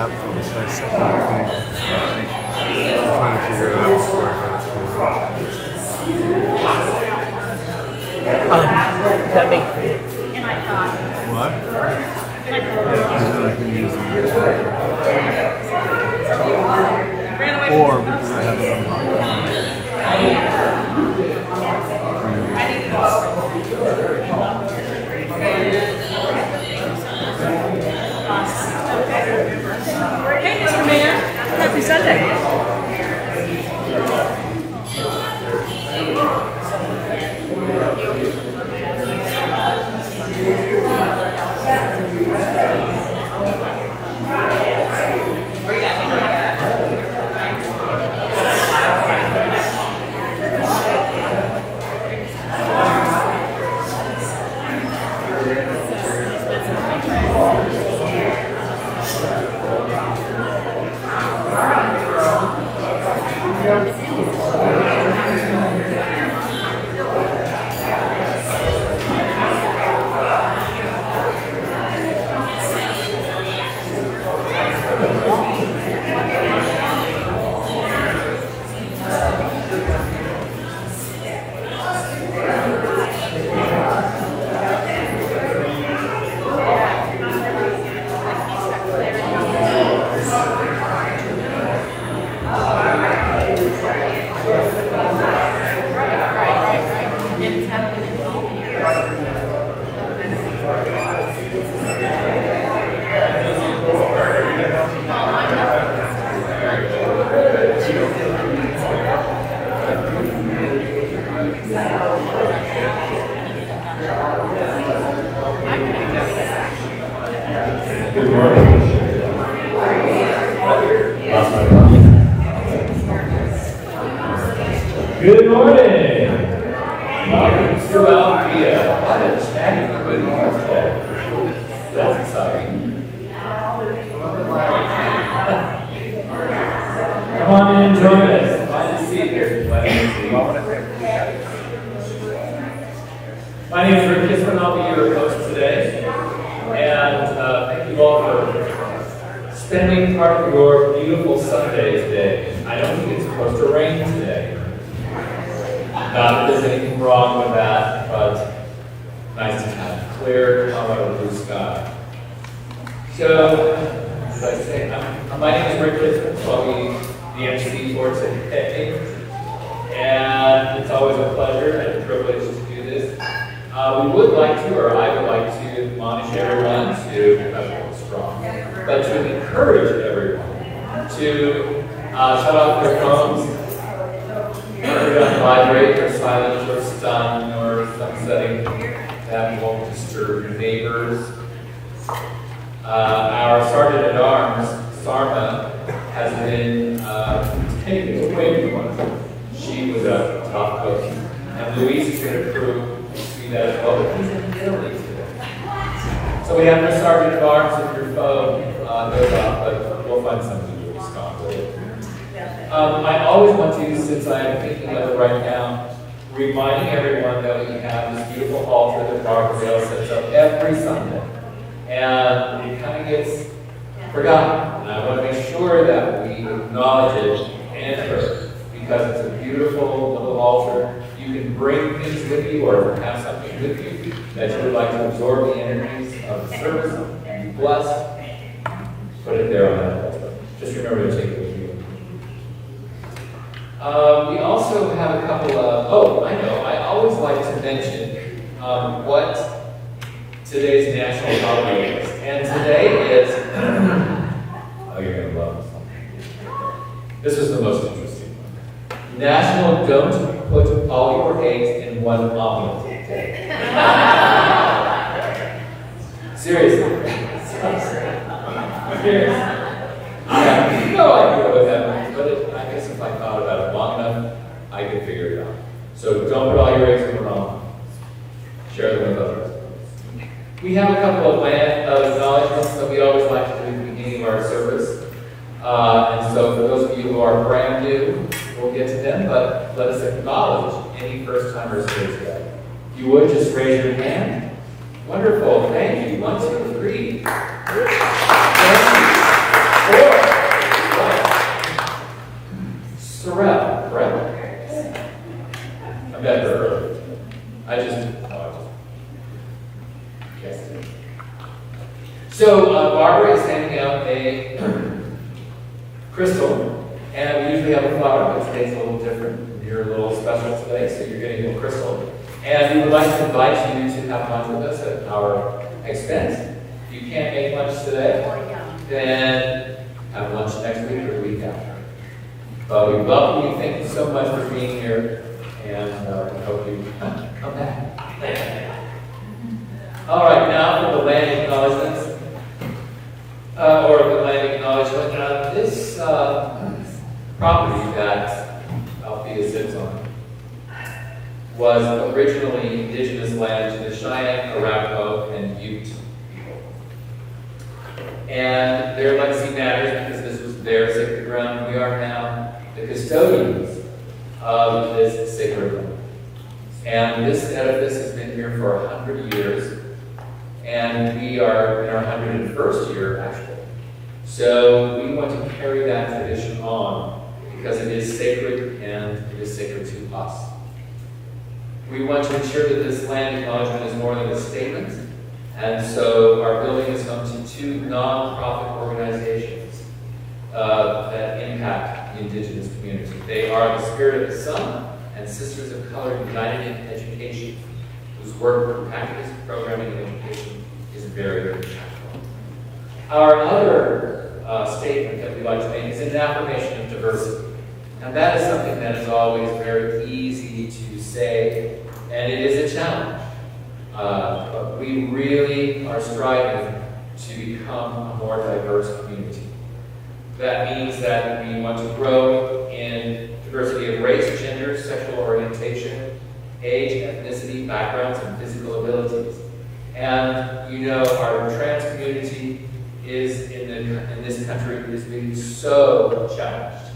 capitals. I said I'm trying to figure it out before I got That makes what? Yeah, and then I can use them. Or because I have it on my Hey, Mr. Mayor. Happy Sunday. Good morning. Good morning. Welcome to Althea. What a chatty everybody is today. That's exciting. Come on in and join us. Find a seat here. My name is Rick Kisman. I'll be your host today. And thank you all for spending part of your beautiful Sunday today. I don't think it's supposed to rain today. Not that there's anything wrong with that, but nice to have clear, Colorado blue sky. So, as I say, my name is Rick Kisman, so I'll be the MC for today. And it's always a pleasure and a privilege to do this. We would like to, or I would like to, admonish everyone to, that's strong, but to encourage everyone to shut off their phones, turn it on vibrate or silent or stun or some setting that won't disturb your neighbors. Our Sergeant at Arms, Sarma, has been taken away from us. She was a tough cook, and Luis is going to prove that as well, but he's in Italy today. So we have no Sergeant at Arms if your phone goes off, but we'll find something to respond with. I always want to, since I am thinking of it right now, reminding everyone that we have this beautiful altar that Barbara Dale sets up every Sunday. And it kind of gets forgotten. And I want to make sure that we acknowledge it and her, because it's a beautiful little altar. You can bring things with you or have something with you that you would like to absorb the energies of the service and be blessed. Put it there on that altar. Just remember to take it with you. We also have a couple of, I always like to mention what today's national holiday is. And today is, you're going to love this one. This is the most interesting one. National Don't Put All Your Eggs in One Omelet Day. Seriously. Seriously. I have no idea what that means, but I guess if I thought about it long enough, I could figure it out. So don't put all your eggs in one omelet. Share them with others. We have a couple of acknowledgments that we always like to do at the beginning of our service. And so for those of you who are brand new, we'll get to them, but let us acknowledge any first-timers here today. If you would, just raise your hand. Wonderful, thank you. 1, 2, 3. Thank you. 4. So Barbara is handing out a crystal, and we usually have a flower, but today's a little different. You're a little special today, so you're getting a crystal. And we would like to invite you to have lunch with us at our expense. If you can't make lunch today, then have lunch next week or the week after. But we welcome you. Thank you so much for being here, and we hope you come back. All right, now for the land acknowledgements. Or the land acknowledgement. This property that Althea sits on was originally indigenous land to the Cheyenne, Arapaho, and Ute people. And their legacy matters because this was their sacred ground. We are now the custodians of this sacred land. And this edifice has been here for 100 years. And we are in our 101st year, actually. So we want to carry that tradition on because it is sacred and it is sacred to us. We want to ensure that this land acknowledgement is more than a statement. And so our building is home to 2 nonprofit organizations that impact the indigenous community. They are the Spirit of the Sun and Sisters of Color United in Education, whose work for practice, programming, and education is very impactful. Our other statement that we like to make is an affirmation of diversity. And that is something that is always very easy to say, and it is a challenge. But we really are striving to become a more diverse community. That means that we want to grow in diversity of race, gender, sexual orientation, age, ethnicity, backgrounds, and physical abilities. And you know, our trans community is in this country is being so challenged.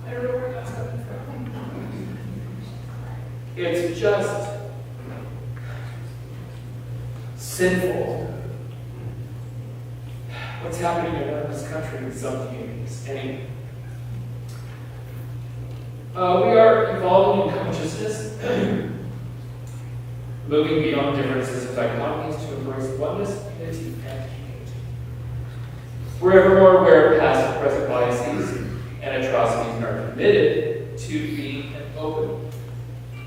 I don't know where that's coming from. It's just sinful what's happening in this country with some communities. Anyway, we are evolving in consciousness. Moving beyond differences of dichotomies to embrace oneness, unity, and community. We're ever more aware of past and present biases and atrocities and are committed to being an open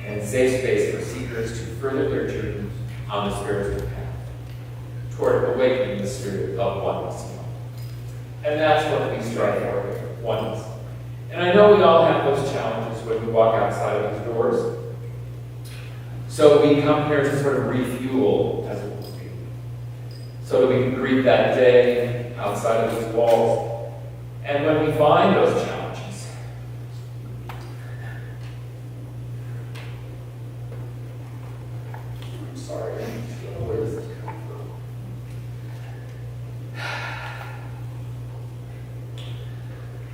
and safe space for seekers to further their journey on the spiritual path toward awakening the spirit of oneness. And that's what we strive for here, oneness. And I know we all have those challenges when we walk outside of these doors. So we come here to sort of refuel, as it will be, so that we can greet that day outside of these walls. And when we find those challenges, I'm sorry, I don't know where this is coming from.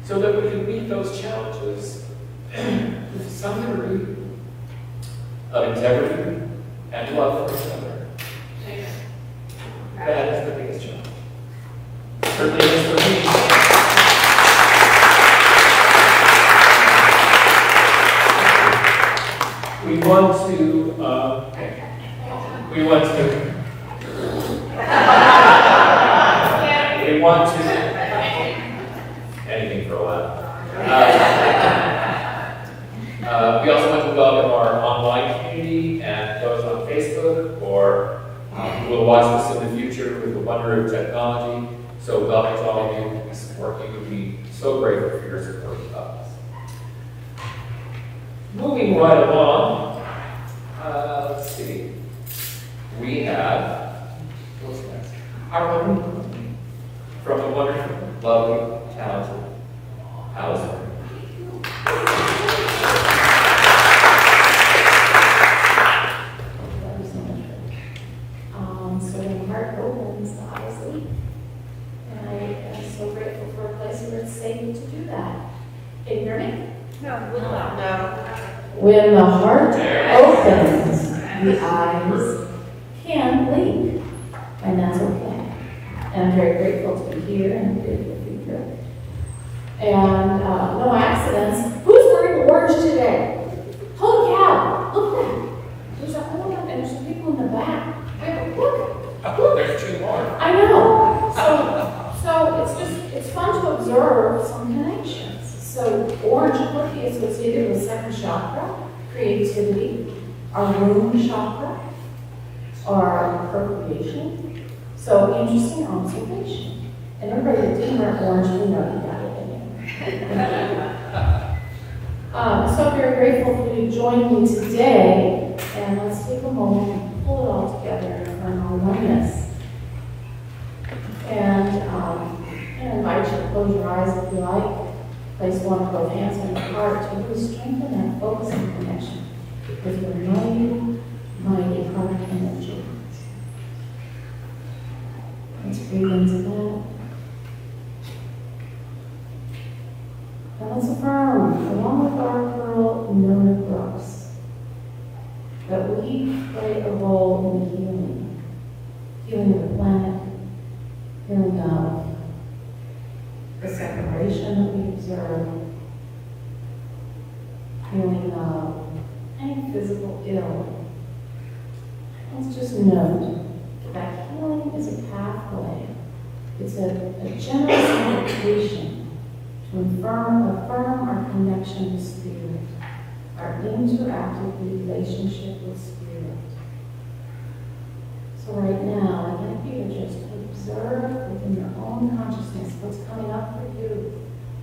So that we can meet those challenges with some degree of integrity and love for each other. That is the biggest challenge. Certainly is for me. We want to anything for a while. We also want to welcome our online community and those on Facebook or who will watch this in the future with the wonder of technology. So welcome to all of you who support you. We'd be so grateful for your support of us. Moving right along, let's see. We have, what's next? Our own from the wonderful, lovely, talented Allison. So when the heart opens, the eyes leap. And I am so grateful for a place where it's safe to do that. Can you hear me? No. When the heart opens, the eyes can leap. And that's okay. And I'm very grateful to be here and be with you here. And no accidents. Who's wearing orange today? Holy cow, look at that. creativity, our womb chakra, our procreation. So interesting observation. And everybody that didn't wear orange, we know you got it in there. So I'm very grateful for you to join me today. And let's take a moment and pull it all together in our oneness. And I invite you to close your eyes if you like. Place one of both hands on your heart to really strengthen that focus and connection with your mighty heart energy. Let's breathe into that. And let's affirm, along with our girl Nona Brooks, that we play a role in the healing of the planet, healing of the separation that we observe, healing of any physical ill. Let's just note that healing is a pathway. It's a generous invitation to affirm our connection to spirit, our interactive relationship with spirit. So right now, I'd like you to just observe within your own consciousness what's coming up for you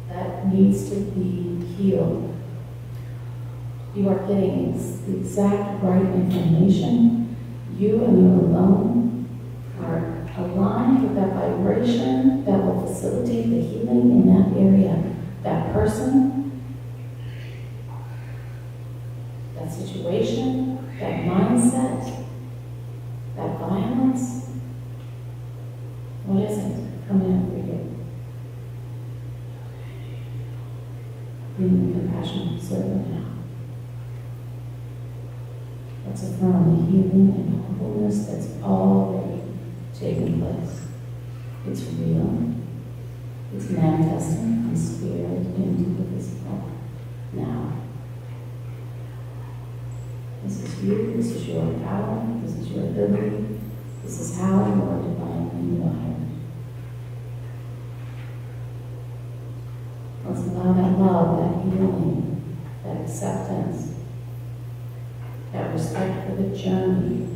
that needs to be healed. You are getting the exact right information. You and you alone are aligned with that vibration that will facilitate the healing in that area, that person, that situation, that mindset, that violence. What is it coming up for you? Being the compassionate servant now. Let's affirm the healing and wholeness that's already taking place. It's real. It's manifesting from spirit into the physical now. This is you. This is your power. This is your ability. This is how you are divinely wired. Let's allow that love, that healing, that acceptance, that respect for the journey,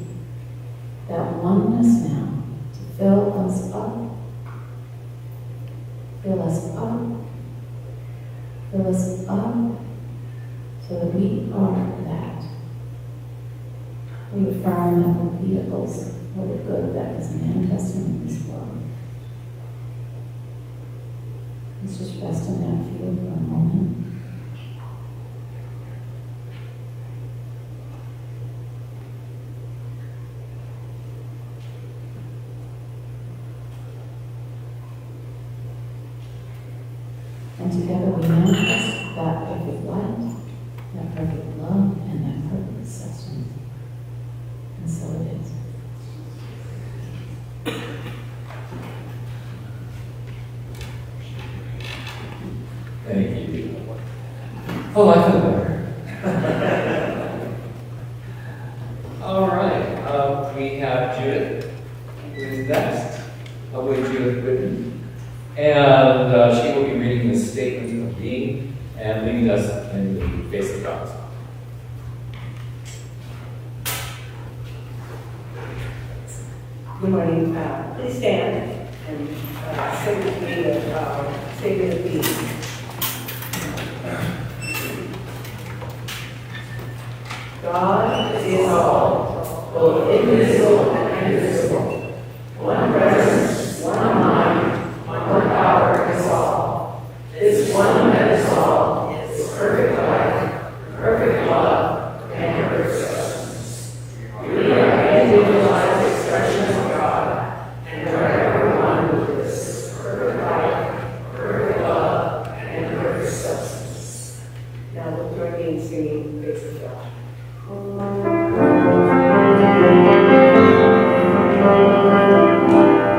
that oneness now to fill us up, fill us up, fill us up, so that we are that. We affirm that we're vehicles for the good that is manifesting in this world. Let's just rest in that field for a moment. And together we manifest that perfect light, that perfect love, and that perfect sustenance. And so it is. Thank you. Oh, I feel better. All right, we have Judith, who is next. Lovely Judith Whitten. And she will be reading the statement of being and leading us in the face of God. Good morning. Please stand and say with me the statement of being. God is all, both invisible and visible. One presence, one mind, one power is all. This one that is all is perfect light, perfect love, and perfect substance. We are individualized expressions of God, and are ever one with this perfect light, perfect love, and perfect substance. Now we'll join me in singing Face of God. Thank you.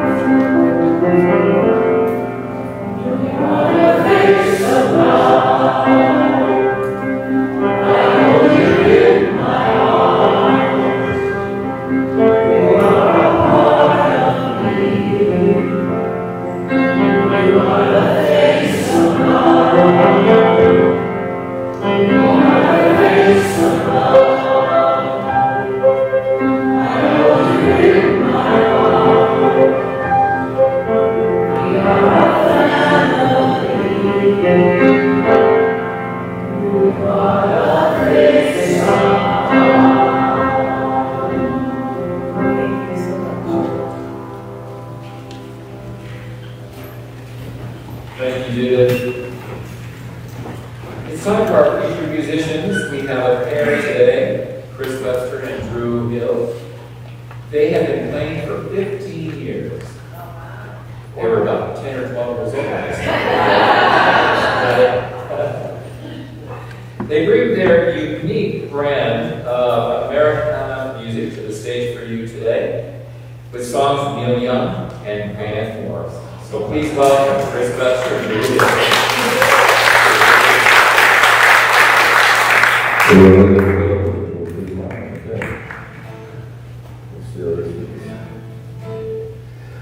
music to the stage for you today with songs from Neil Young and Grant Morris. So please welcome Chris Bester and Julie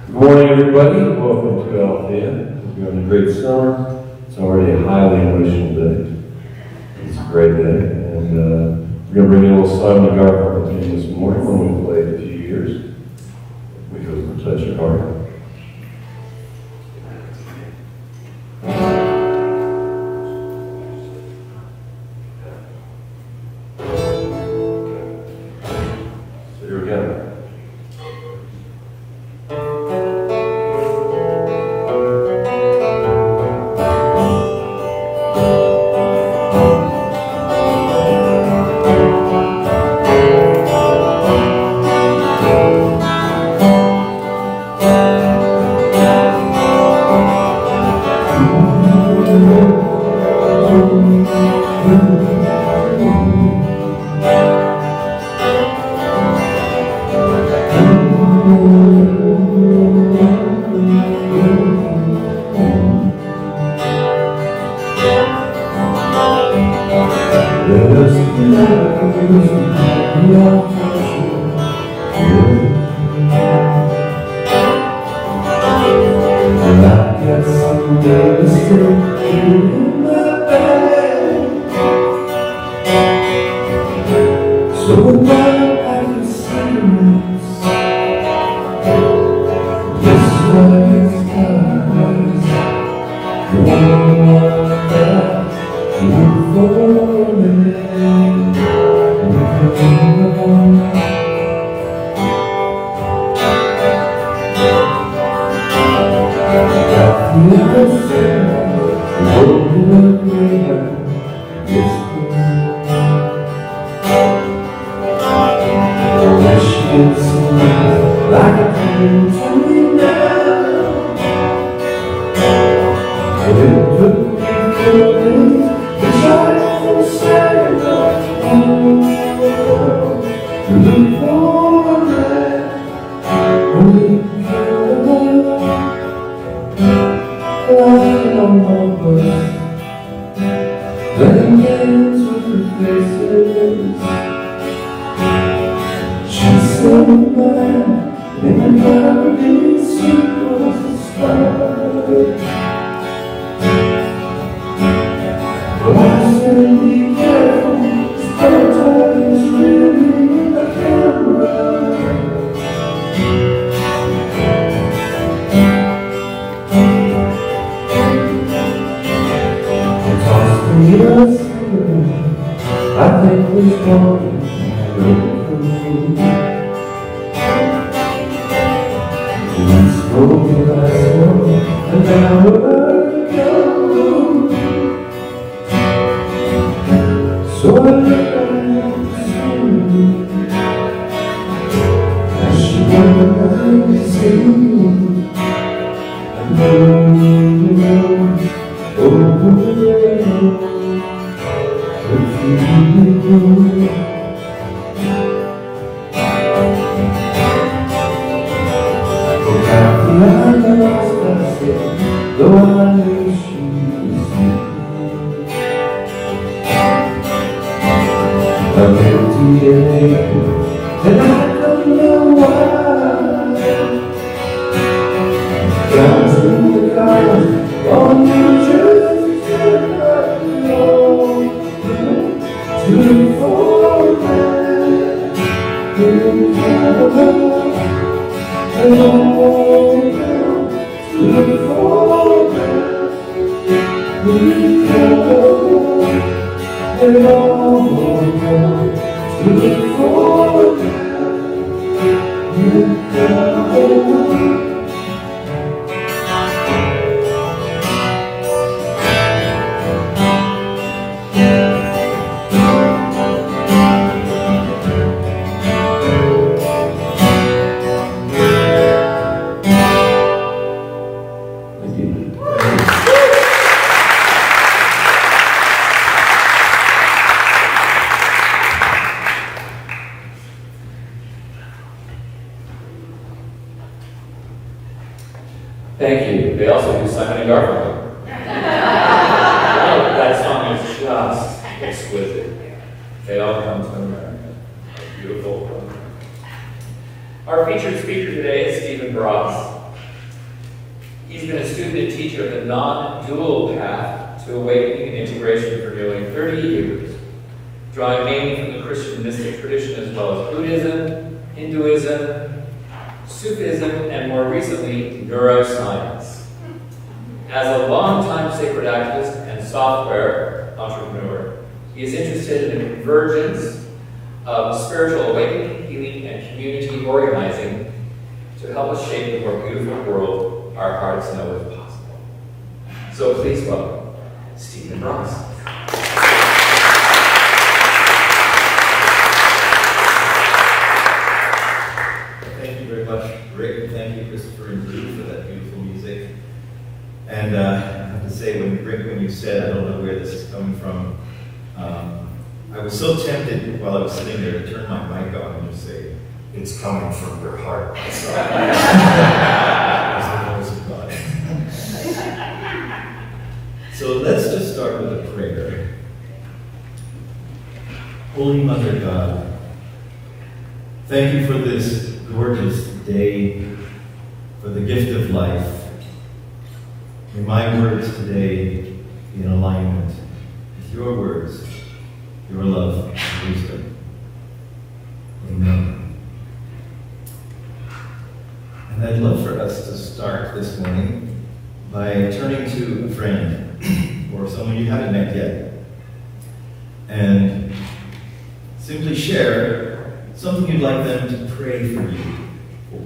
Good morning, everybody. Welcome to Althea. Hope you're having a great summer. It's already a highly emotional day. It's a great day. And we're going to bring in a little Simon Garfunkel with me this morning, one we played a few years. We hope will touch your heart. So here we go. Thank you. They also do Simon and Garfunkel. That song is just exquisite. They all come to America. Beautiful. Our featured speaker today is Stephen Bross. He's been a student and teacher of the non-dual path to awakening and integration for nearly 30 years, drawing mainly from the Christian mystic tradition as well as Buddhism, Hinduism, Sufism, and more recently, neuroscience. As a longtime sacred activist and software entrepreneur, he is interested in the convergence of spiritual awakening, healing, and community organizing to help us shape the more beautiful world our hearts know is possible. So please welcome Stephen Bross. Thank you very much, Rick. Thank you, Christopher and Drew, for that beautiful music. And I have to say, Rick, when you said, I don't know where this is coming from, I was so tempted while I was sitting there to turn my mic on and just say, it's coming from your heart. As the voice of God. So let's just start with a prayer. Holy Mother God, thank you for this gorgeous day, for the gift of life. May my words today be in alignment with your words, your love, and wisdom. Amen. And I'd love for us to start this morning by turning to a friend or someone you haven't met yet and simply share something you'd like them to pray for you for,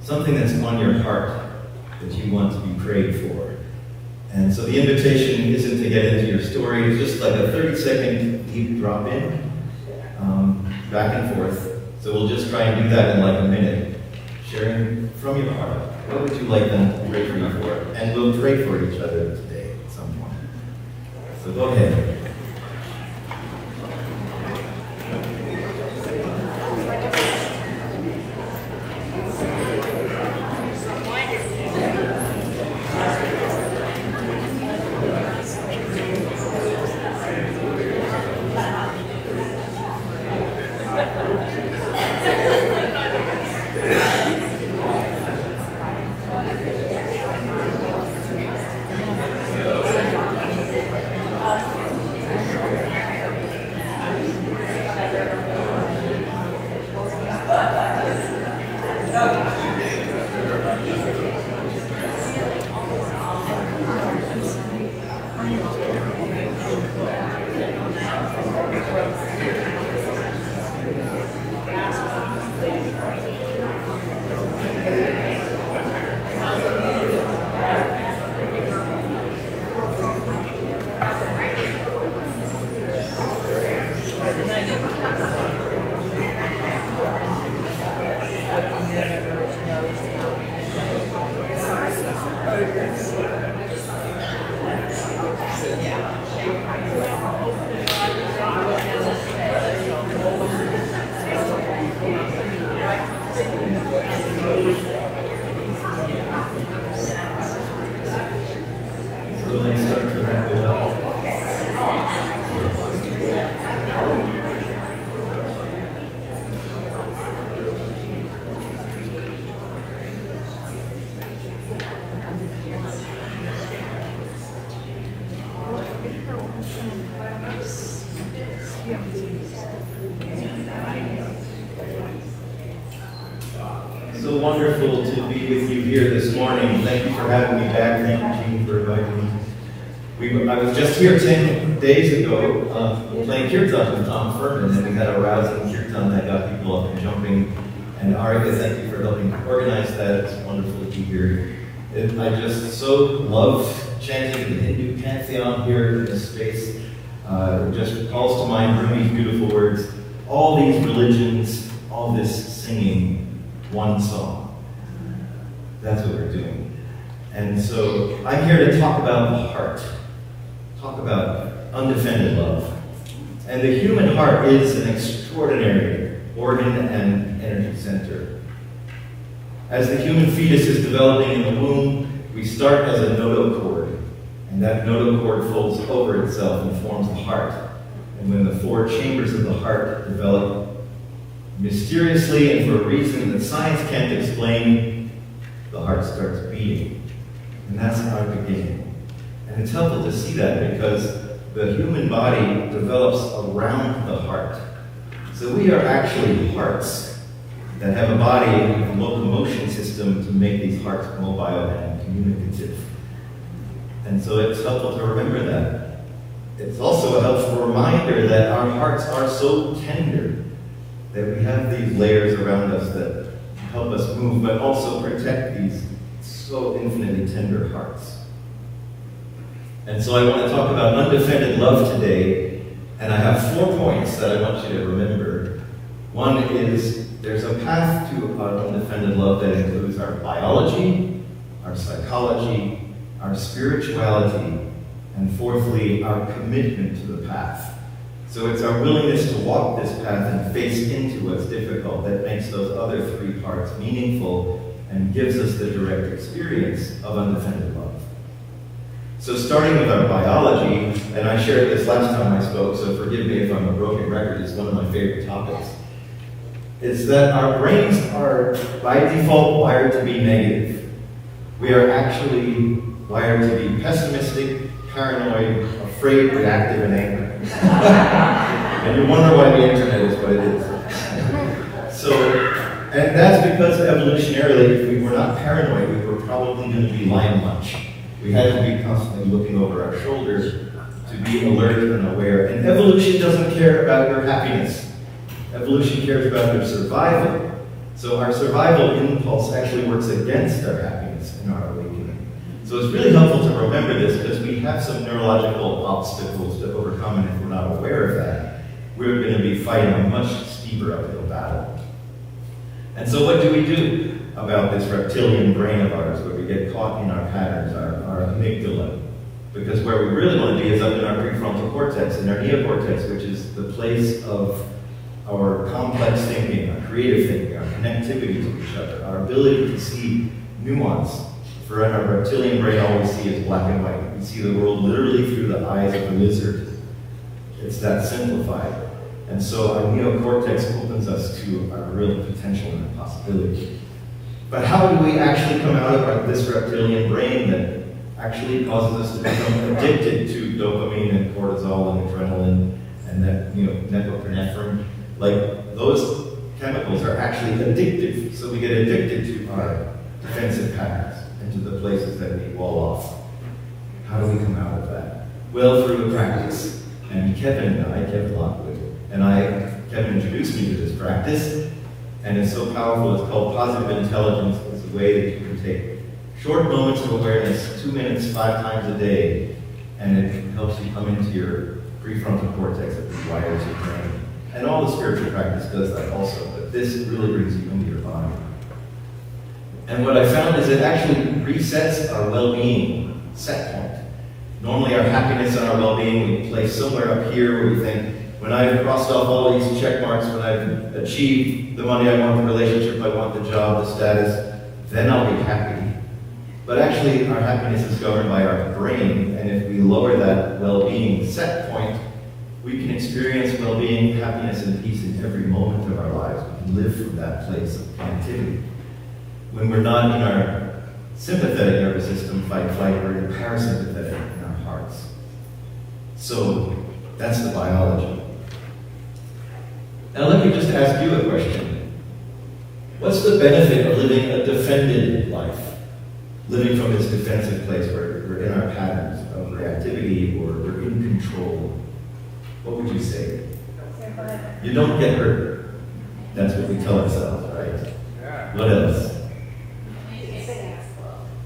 something that's on your heart that you want to be prayed for. And so the invitation isn't to get into your story, it's just like a 30-second deep drop in, back and forth. So we'll just try and do that in like a minute, sharing from your heart. What would you like them to pray for you for? And we'll pray for each other today at some point. So go ahead. So wonderful to be with you here this morning. Thank you for having me back. Thank you, Jean, for inviting me. I was just here 10 days ago playing kirtan with Tom Furman, and we had a rousing kirtan that got people up and jumping. And Arika, thank you for helping organize that. It's wonderful to be here. I just so love chanting the Hindu pantheon here in this space. It just calls to mind Rumi's beautiful words. All these religions, all this singing, one song. That's what we're doing. And so I'm here to talk about the heart. Talk about undefended love. And the human heart is an extraordinary organ and energy center. As the human fetus is developing in the womb, we start as a notochord, and that notochord folds over itself and forms a heart. And when the 4 chambers of the heart develop mysteriously and for a reason that science can't explain, the heart starts beating. And that's our beginning. And it's helpful to see that because the human body develops around the heart. So we are actually hearts that have a body and a locomotion system to make these hearts mobile and communicative. And so it's helpful to remember that. It's also a helpful reminder that our hearts are so tender that we have these layers around us that help us move, but also protect these so infinitely tender hearts. And so I want to talk about undefended love today, and I have 4 points that I want you to remember. One is there's a path to our undefended love that includes our biology, our psychology, our spirituality, and fourthly, our commitment to the path. So it's our willingness to walk this path and face into what's difficult that makes those other 3 parts meaningful and gives us the direct experience of undefended love. So starting with our biology, and I shared this last time I spoke, so forgive me if I'm a broken record, it's one of my favorite topics, is that our brains are by default wired to be negative. We are actually wired to be pessimistic, paranoid, afraid, reactive, and angry. And you wonder why the internet is what it is. And that's because evolutionarily, if we were not paranoid, we were probably going to be lion lunch. We had to be constantly looking over our shoulders to be alert and aware. And evolution doesn't care about your happiness. Evolution cares about your survival. So our survival impulse actually works against our happiness and our awakening. So it's really helpful to remember this because we have some neurological obstacles to overcome, and if we're not aware of that, we're going to be fighting a much steeper uphill battle. And so what do we do about this reptilian brain of ours where we get caught in our patterns, our amygdala? Because where we really want to be is up in our prefrontal cortex, in our neocortex, which is the place of our complex thinking, our creative thinking, our connectivity to each other, our ability to see nuance. For in our reptilian brain, all we see is black and white. We see the world literally through the eyes of a lizard. It's that simplified. And so our neocortex opens us to our real potential and possibility. But how do we actually come out of this reptilian brain that actually causes us to become addicted to dopamine and cortisol and adrenaline and that, norepinephrine? Like, those chemicals are actually addictive. So we get addicted to our defensive patterns and to the places that we wall off. How do we come out of that? Well, through a practice. And Kevin Lockwood, Kevin introduced me to this practice, and it's so powerful. It's called positive intelligence. It's a way that you can take short moments of awareness, 2 minutes, 5 times a day, and it helps you come into your prefrontal cortex that rewires your brain. And all the spiritual practice does that also, but this really brings you into your body. And what I found is it actually resets our well-being set point. Normally our happiness and our well-being we place somewhere up here where we think, when I've crossed off all these check marks, when I've achieved the money I want, the relationship I want, the job, the status, then I'll be happy. But actually our happiness is governed by our brain, and if we lower that well-being set point, we can experience well-being, happiness, and peace in every moment of our lives. We can live from that place of connectivity. When we're not in our sympathetic nervous system, fight, flight, we're in parasympathetic in our hearts. So that's the biology. Now let me just ask you a question. What's the benefit of living a defended life? Living from this defensive place where we're in our patterns of reactivity or we're in control. What would you say? You don't get hurt. That's what we tell ourselves, right? Yeah. What else?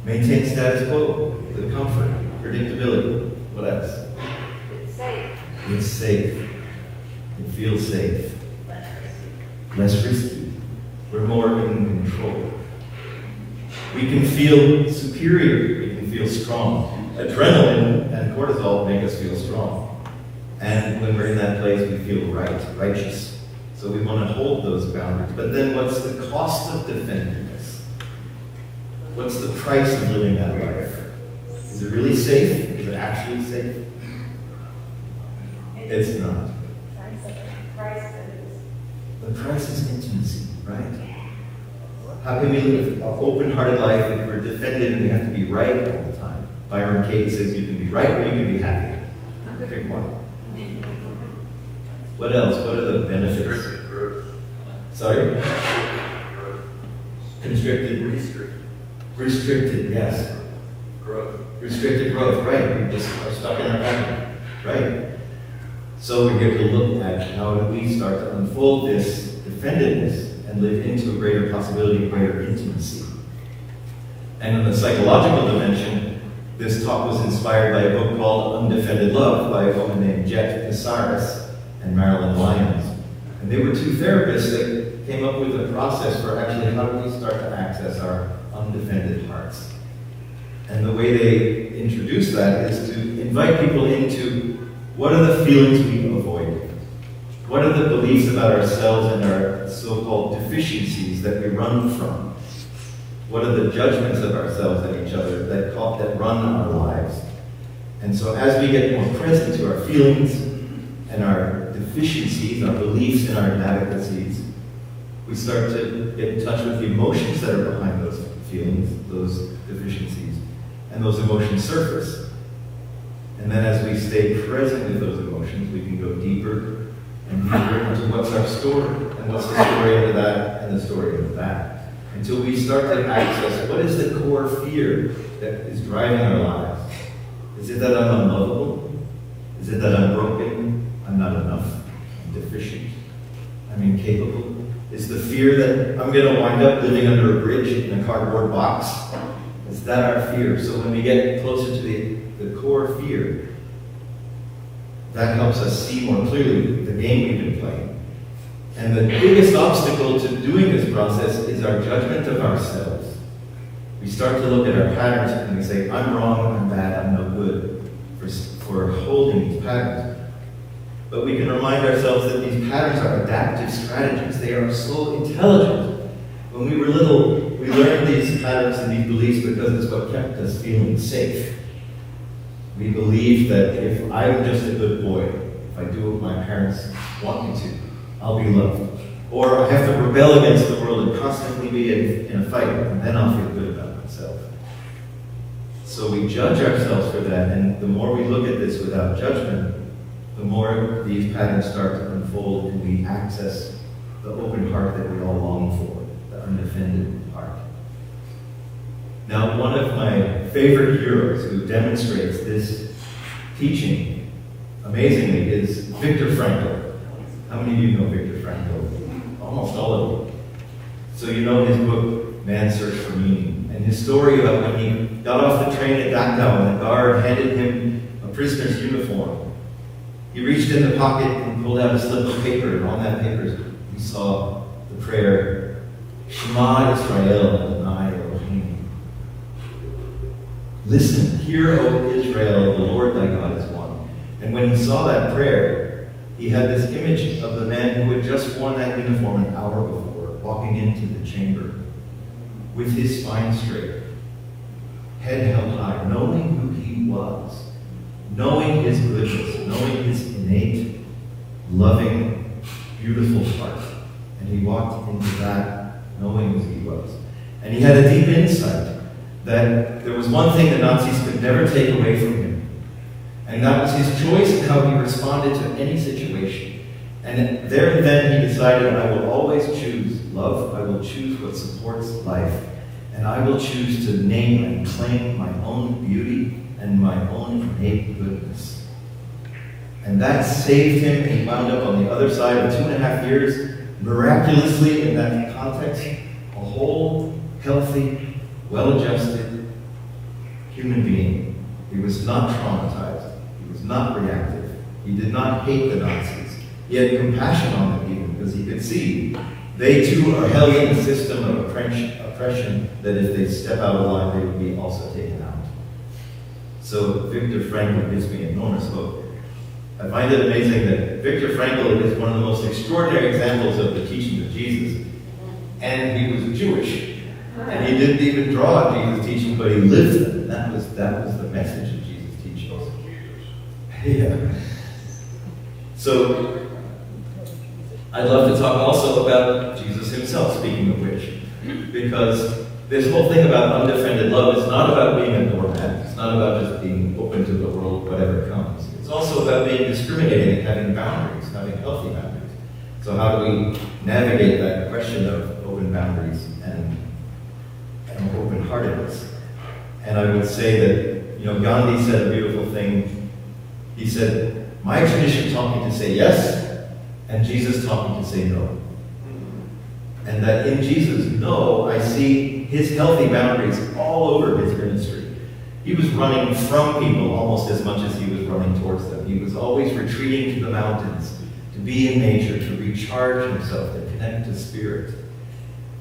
Maintain status quo, the comfort, predictability. What else? It's safe. It's safe. It feels safe. Less risky. We're more in control. We can feel superior. We can feel strong. Adrenaline and cortisol make us feel strong. And when we're in that place, we feel righteous. So we want to hold those boundaries. But then what's the cost of defending this? What's the price of living that life? Is it really safe? Is it actually safe? It's not. The price is intimacy, right? How can we live an open-hearted life if we're defended and we have to be right all the time? Byron Katie says you can be right or you can be happy. Pick one. What else? What are the benefits? Sorry? Constricted. Restricted, yes. Growth. Restricted growth, right. We just are stuck in our pattern, right? So we get to look at how do we start to unfold this defendedness and live into a greater possibility of greater intimacy. And in the psychological dimension, this talk was inspired by a book called Undefended Love by a woman named Jet Casares and Marilyn Lyons. And they were two therapists that came up with a process for actually how do we start to access our undefended hearts. And the way they introduce that is to invite people into what are the feelings we avoid? What are the beliefs about ourselves and our so-called deficiencies that we run from? What are the judgments of ourselves and each other that run our lives? And so as we get more present to our feelings and our deficiencies, our beliefs and our inadequacies, we start to get in touch with the emotions that are behind those feelings, those deficiencies, and those emotions surface. And then as we stay present with those emotions, we can go deeper and deeper into what's our story, and what's the story of that, and the story of that. Until we start to access what is the core fear that is driving our lives. Is it that I'm unlovable? Is it that I'm broken? I'm not enough? I'm deficient? I'm incapable? Is the fear that I'm going to wind up living under a bridge in a cardboard box? Is that our fear? So when we get closer to the core fear, that helps us see more clearly the game we've been playing. And the biggest obstacle to doing this process is our judgment of ourselves. We start to look at our patterns and we say, I'm wrong, I'm bad, I'm no good for holding these patterns. But we can remind ourselves that these patterns are adaptive strategies. They are so intelligent. When we were little, we learned these patterns and these beliefs because it's what kept us feeling safe. We believed that if I'm just a good boy, if I do what my parents want me to, I'll be loved. Or I have to rebel against the world and constantly be in a fight, and then I'll feel good about myself. So we judge ourselves for that, and the more we look at this without judgment, the more these patterns start to unfold and we access the open heart that we all long for, the undefended heart. Now, one of my favorite heroes who demonstrates this teaching amazingly is Viktor Frankl. How many of you know Viktor Frankl? Almost all of you. So you know his book, Man's Search for Meaning, and his story about when he got off the train at Dachau and the guard handed him a prisoner's uniform. He reached in the pocket and pulled out a slip of paper, and on that paper he saw the prayer, Shema Israel Adonai Elohim. Listen, hear, O Israel, the Lord thy God is one. And when he saw that prayer, he had this image of the man who had just worn that uniform an hour before, walking into the chamber with his spine straight, head held high, knowing who he was, knowing his goodness, knowing his innate, loving, beautiful heart. And he walked into that knowing who he was. And he had a deep insight that there was one thing the Nazis could never take away from him. And that was his choice in how he responded to any situation. And there and then he decided, I will always choose love. I will choose what supports life. And I will choose to name and claim my own beauty and my own innate goodness. And that saved him, and he wound up on the other side of 2.5 years, miraculously in that context, a whole, healthy, well-adjusted human being. He was not traumatized. He was not reactive. He did not hate the Nazis. He had compassion on them even, because he could see they too are held in a system of oppression that if they step out of line, they would be also taken out. So Viktor Frankl gives me enormous hope. I find it amazing that Viktor Frankl is one of the most extraordinary examples of the teaching of Jesus. And he was Jewish. And he didn't even draw on Jesus' teaching, but he lived them. That was the message of Jesus' teachings. Yeah. So, I'd love to talk also about Jesus himself, speaking of which. Because this whole thing about undefended love is not about being a doormat. It's not about just being open to the world, whatever comes. It's also about being discriminating and having boundaries, having healthy boundaries. So how do we navigate that question of open boundaries and open-heartedness? And I would say that, Gandhi said a beautiful thing. He said, my tradition taught me to say yes, and Jesus taught me to say no. And that in Jesus' no, I see his healthy boundaries all over his ministry. He was running from people almost as much as he was running towards them. He was always retreating to the mountains, to be in nature, to recharge himself, to connect to spirit.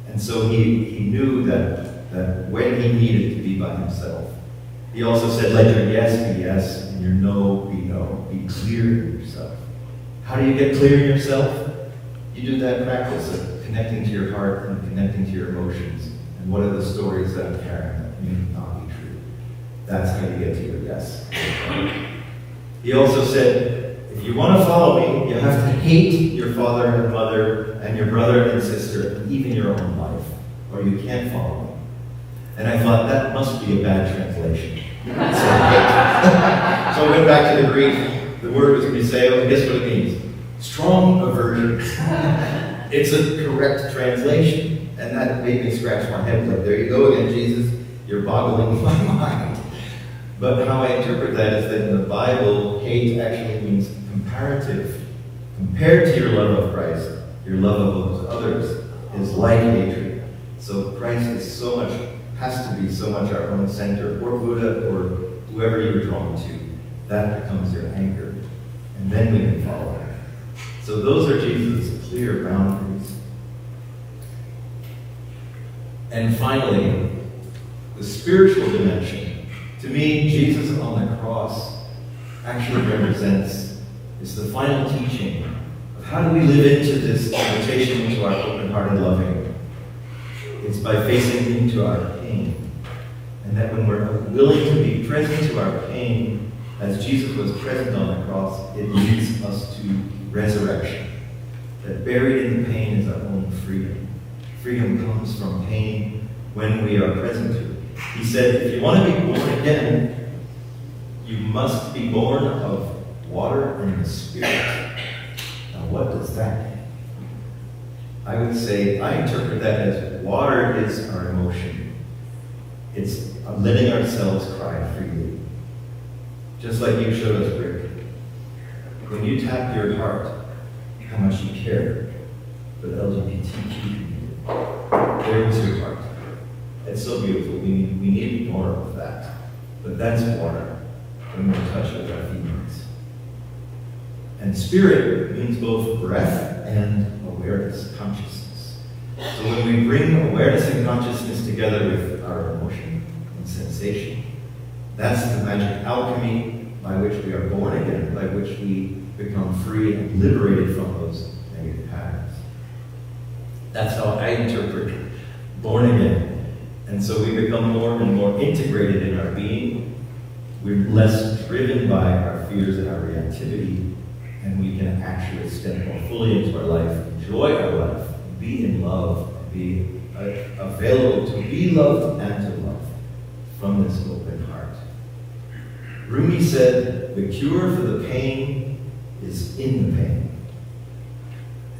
And so he knew that when he needed to be by himself. He also said, let your yes be yes, and your no be no. Be clear in yourself. How do you get clear in yourself? You do that practice of connecting to your heart and connecting to your emotions. And what are the stories that I'm carrying that may not be true? That's how you get to your yes. He also said, if you want to follow me, you have to hate your father and mother and your brother and sister and even your own life, or you can't follow me. And I thought, that must be a bad translation. So I went back to the Greek. The word was miseo, and guess what it means? Strong aversion. It's a correct translation. And that made me scratch my head. Like, there you go again, Jesus. You're boggling my mind. But how I interpret that is that in the Bible, hate actually means comparative. Compared to your love of Christ, your love of others is like hatred. So Christ has to be so much our own center, or Buddha, or whoever you're drawn to. That becomes your anchor. And then we can follow him. So those are Jesus' clear boundaries. And finally, the spiritual dimension. To me, Jesus on the cross actually represents, is the final teaching of how do we live into this invitation into our open-hearted loving. It's by facing into our pain. And that when we're willing to be present to our pain, as Jesus was present on the cross, it leads us to resurrection. That buried in the pain is our own freedom. Freedom comes from pain when we are present to it. He said, if you want to be born again, you must be born of water and the Spirit. Now, what does that mean? I would say, I interpret that as water is our emotion. It's letting ourselves cry freely. Just like you showed us, Rick. When you tap your heart, how much you care for the LGBTQ community. There is your heart. It's so beautiful. We need more of that. But that's water when we're in touch with our feelings. And spirit means both breath and awareness, consciousness. So when we bring awareness and consciousness together with our emotion and sensation, that's the magic alchemy by which we are born again, by which we become free and liberated from those negative patterns. That's how I interpret born again. And so we become more and more integrated in our being. We're less driven by our fears and our reactivity, and we can actually step more fully into our life, enjoy our life, be in love, be available to be loved and to love from this open heart. Rumi said, the cure for the pain is in the pain.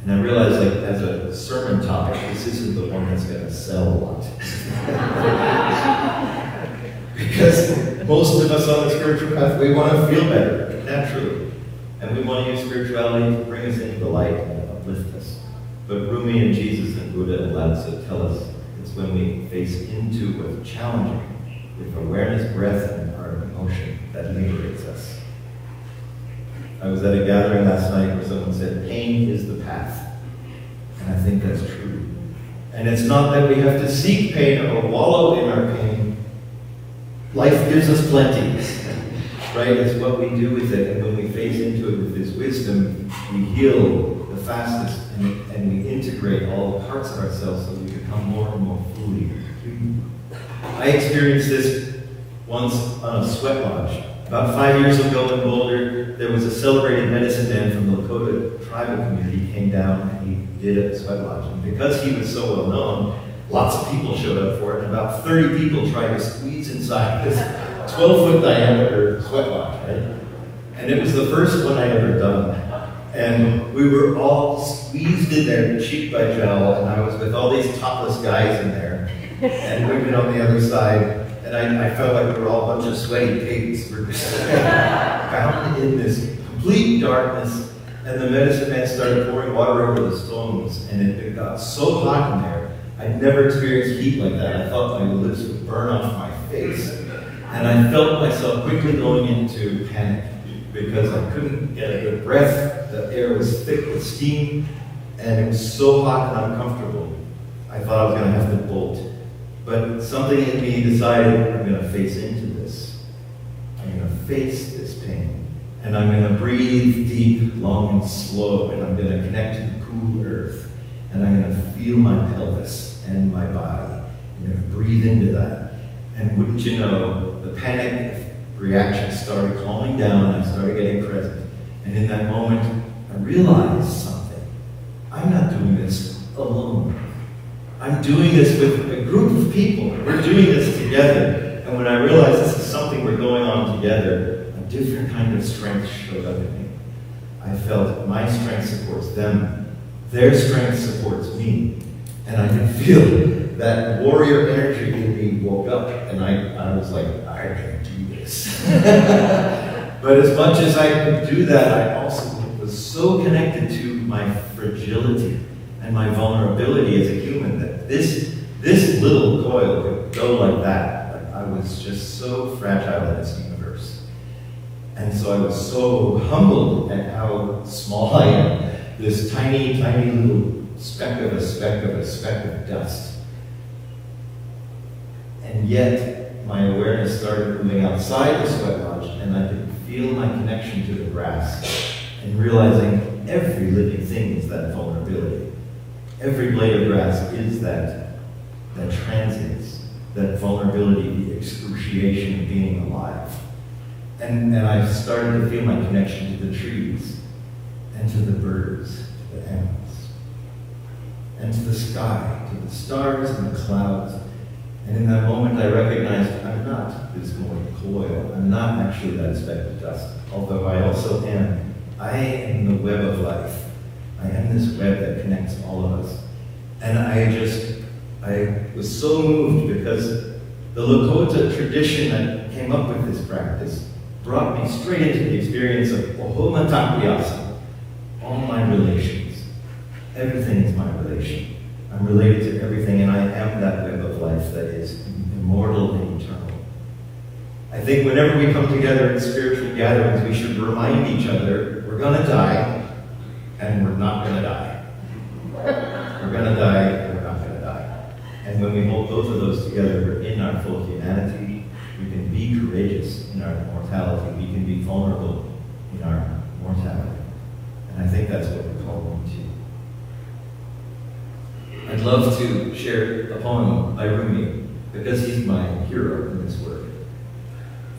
And I realize, as a sermon topic, this isn't the one that's going to sell a lot. Because most of us on the spiritual path, we want to feel better, naturally. And we want to use spirituality to bring us into the light and uplift us. But Rumi and Jesus and Buddha and Lao-Tzu tell us it's when we face into what's challenging with awareness, breath, and our emotion that liberates us. I was at a gathering last night where someone said, pain is the path. And I think that's true. And it's not that we have to seek pain or wallow in our pain. Life gives us plenty, right? It's what we do with it. And when we face into it with His wisdom, we heal the fastest and we integrate all the parts of ourselves so we become become more and more fully human. I experienced this once on a sweat lodge. About 5 years ago in Boulder, there was a celebrated medicine man from the Lakota tribal community. He came down and he did a sweat lodge. And because he was so well known, lots of people showed up for it, and about 30 people tried to squeeze inside this 12-foot diameter sweat lodge, right? And it was the first one I'd ever done. And we were all squeezed in there, cheek by jowl, and I was with all these topless guys in there, and women on the other side, and I felt like we were all a bunch of sweaty pigs. We were just bound in this complete darkness, and the medicine man started pouring water over the stones, and it got so hot in there. I'd never experienced heat like that. I thought my lips would burn off my face. And I felt myself quickly going into panic because I couldn't get a good breath. The air was thick with steam, and it was so hot and uncomfortable. I thought I was going to have to bolt. But something in me decided I'm going to face into this. I'm going to face this pain. And I'm going to breathe deep, long, and slow, and I'm going to connect to the cool earth. And I'm going to feel my pelvis and my body. I'm going to breathe into that. And wouldn't you know, the panic reaction started calming down, and I started getting present. And in that moment, I realized something. I'm not doing this alone. I'm doing this with a group of people. We're doing this together. And when I realized this is something we're going on together, a different kind of strength showed up in me. I felt my strength supports them. Their strength supports me. And I could feel that warrior energy in me woke up. And I was like, I can do this. But as much as I could do that, I also was so connected to my fragility and my vulnerability as a human that this little coil could go like that. Like I was just so fragile in this universe. And so I was so humbled at how small I am. This tiny, tiny little speck of dust. And yet, my awareness started moving outside the sweat lodge, and I could feel my connection to the grass, and realizing every living thing is that vulnerability. Every blade of grass is that transience, that vulnerability, the excruciation of being alive. And I started to feel my connection to the trees, and to the birds, to the animals, and to the sky, to the stars and the clouds. And in that moment, I recognized I'm not this mortal coil. I'm not actually that speck of dust, although I also am. I am the web of life. I am this web that connects all of us. And I was so moved because the Lakota tradition that came up with this practice brought me straight into the experience of Ohoma Takuyasu. All my relations. Everything is my relation. I'm related to everything, and I am that web of life that is immortal and eternal. I think whenever we come together in spiritual gatherings, we should remind each other we're going to die, and we're not going to die. We're going to die, and we're not going to die. And when we hold both of those together, we're in our full humanity. We can be courageous in our mortality. We can be vulnerable in our mortality. And I think that's what we're called into. I'd love to share a poem by Rumi, because he's my hero in this work.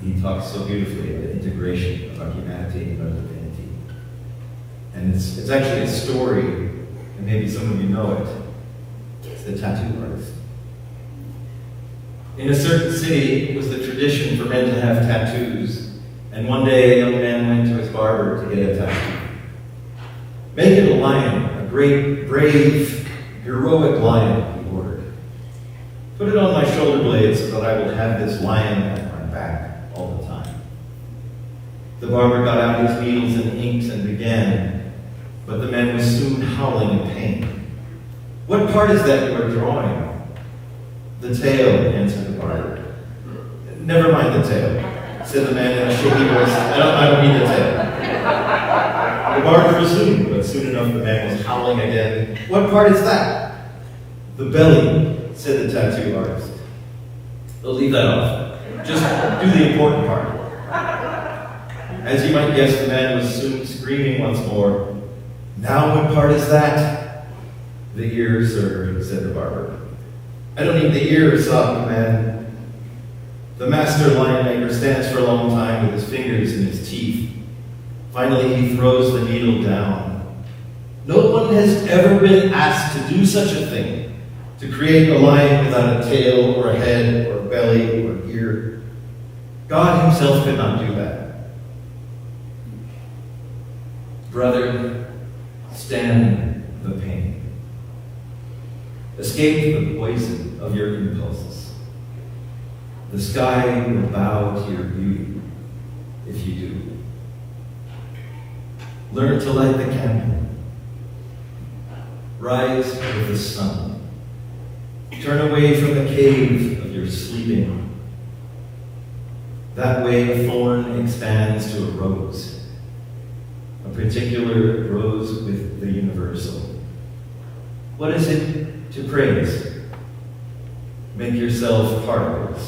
He talks so beautifully of the integration of our humanity and our divinity. And it's actually a story, and maybe some of you know it. It's the tattoo artist. In a certain city, it was the tradition for men to have tattoos, and one day a young man went to his barber to get a tattoo. Make it a lion, a great, brave, heroic lion, he ordered. Put it on my shoulder blade so that I will have this lion at my back all the time. The barber got out his needles and inks and began, but the man was soon howling in pain. What part is that you are drawing? The tail, answered the barber. Never mind the tail, said the man in a shaky voice. I don't need the tail. The barber resumed, but soon enough the man was howling again. What part is that? The belly, said the tattoo artist. They'll leave that off. Just do the important part. As you might guess, the man was soon screaming once more. Now what part is that? The ears, sir, said the barber. I don't need the ears up, man. The master line maker stands for a long time with his fingers in his teeth. Finally, he throws the needle down. No one has ever been asked to do such a thing, to create a lion without a tail or a head or a belly or ear. God himself could not do that. Brother, stand the pain. Escape the poison of your impulses. The sky will bow to your beauty if you do. Learn to light the candle. Rise with the sun. Turn away from the cave of your sleeping. That way a thorn expands to a rose, a particular rose with the universal. What is it to praise? Make yourself part of it.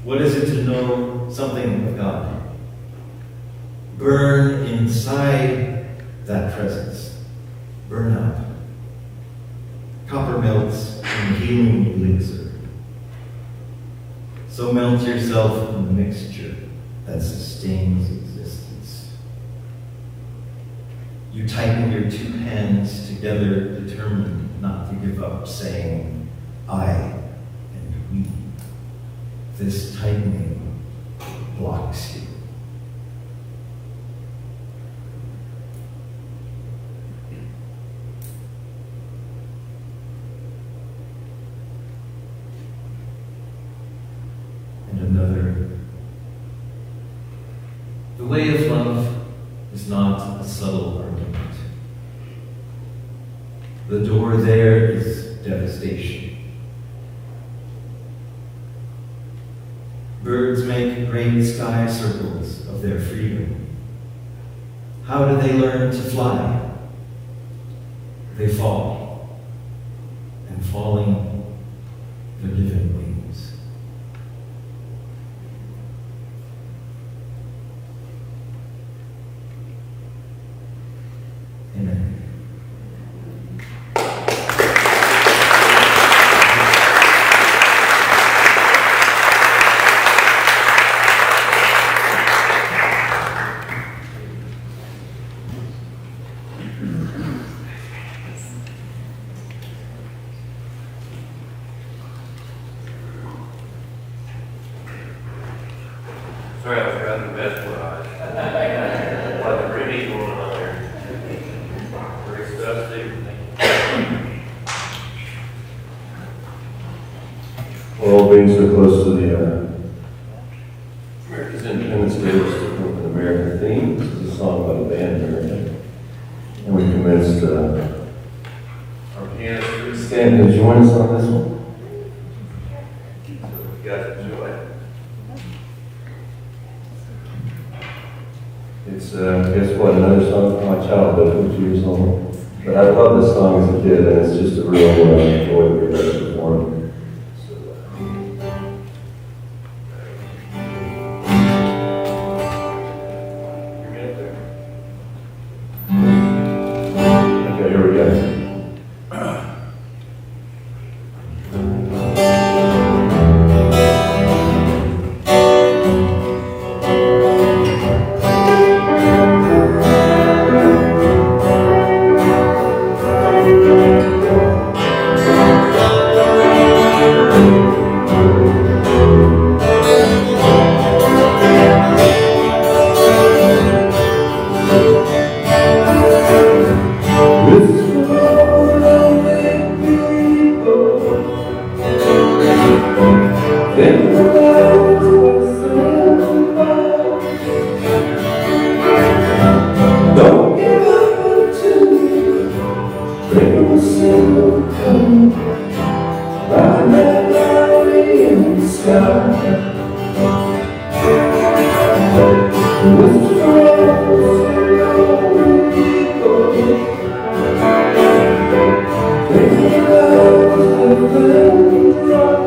What is it to know something of God? Burn inside that presence. Burn up. Copper melts in healing elixir. So melt yourself in the mixture that sustains existence. You tighten your two hands together, determined not to give up, saying, I and we. This tightening blocks you. And another. The way of love is not a subtle argument. The door there is devastation. Birds make great sky circles of their freedom. How do they learn to fly? They fall, and falling, they're given wings. Amen. Sorry, I was trying to mesmerize. Like a pretty going on there. Pretty stuff, Steve. Well, being so close to the America's Independence Day, we're sticking with an American theme. This is a song about a band American. And we commenced our pianist, Stan, can you join us on this one? So you guys enjoy it. It's, guess what, another song from my childhood, which years old. But I love this song as a kid, and it's just a real joy to be able to perform. Okay, here we go. Don't give up until you bring a single come. Ride that lorry in the sky. With the rose and lonely people, bring the rose and the rock.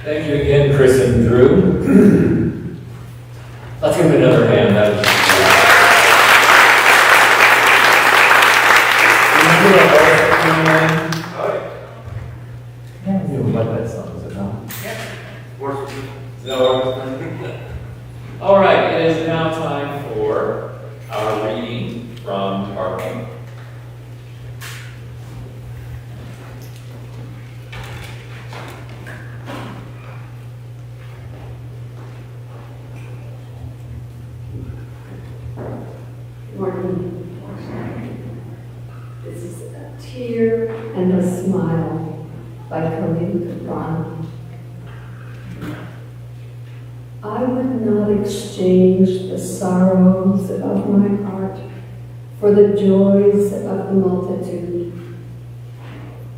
Thank you again, Chris and Drew. Let's give them another hand. That was yeah, you like that song, is it not? No. All right, it is now time for our reading from Parking. Morning. This is A Tear and a Smile by Khalil Gibran. I would not exchange the sorrows of my heart for the joys of the multitude,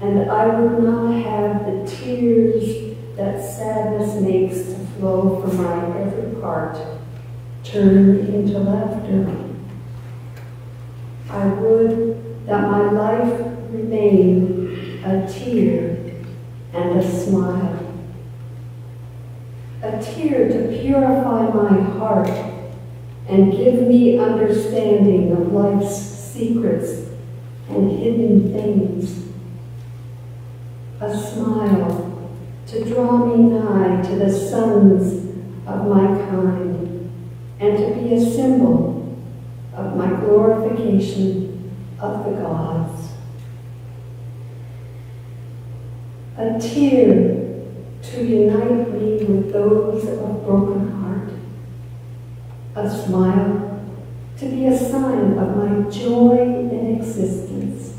and I would not have the tears that sadness makes to flow from my every part turned into laughter. I would that my life remain a tear and a smile. A tear to purify my heart and give me understanding of life's secrets and hidden things. A smile to draw me nigh to the sons of my kind and to be a symbol of my glorification of the gods. A tear to unite me with those of broken heart. A smile to be a sign of my joy in existence.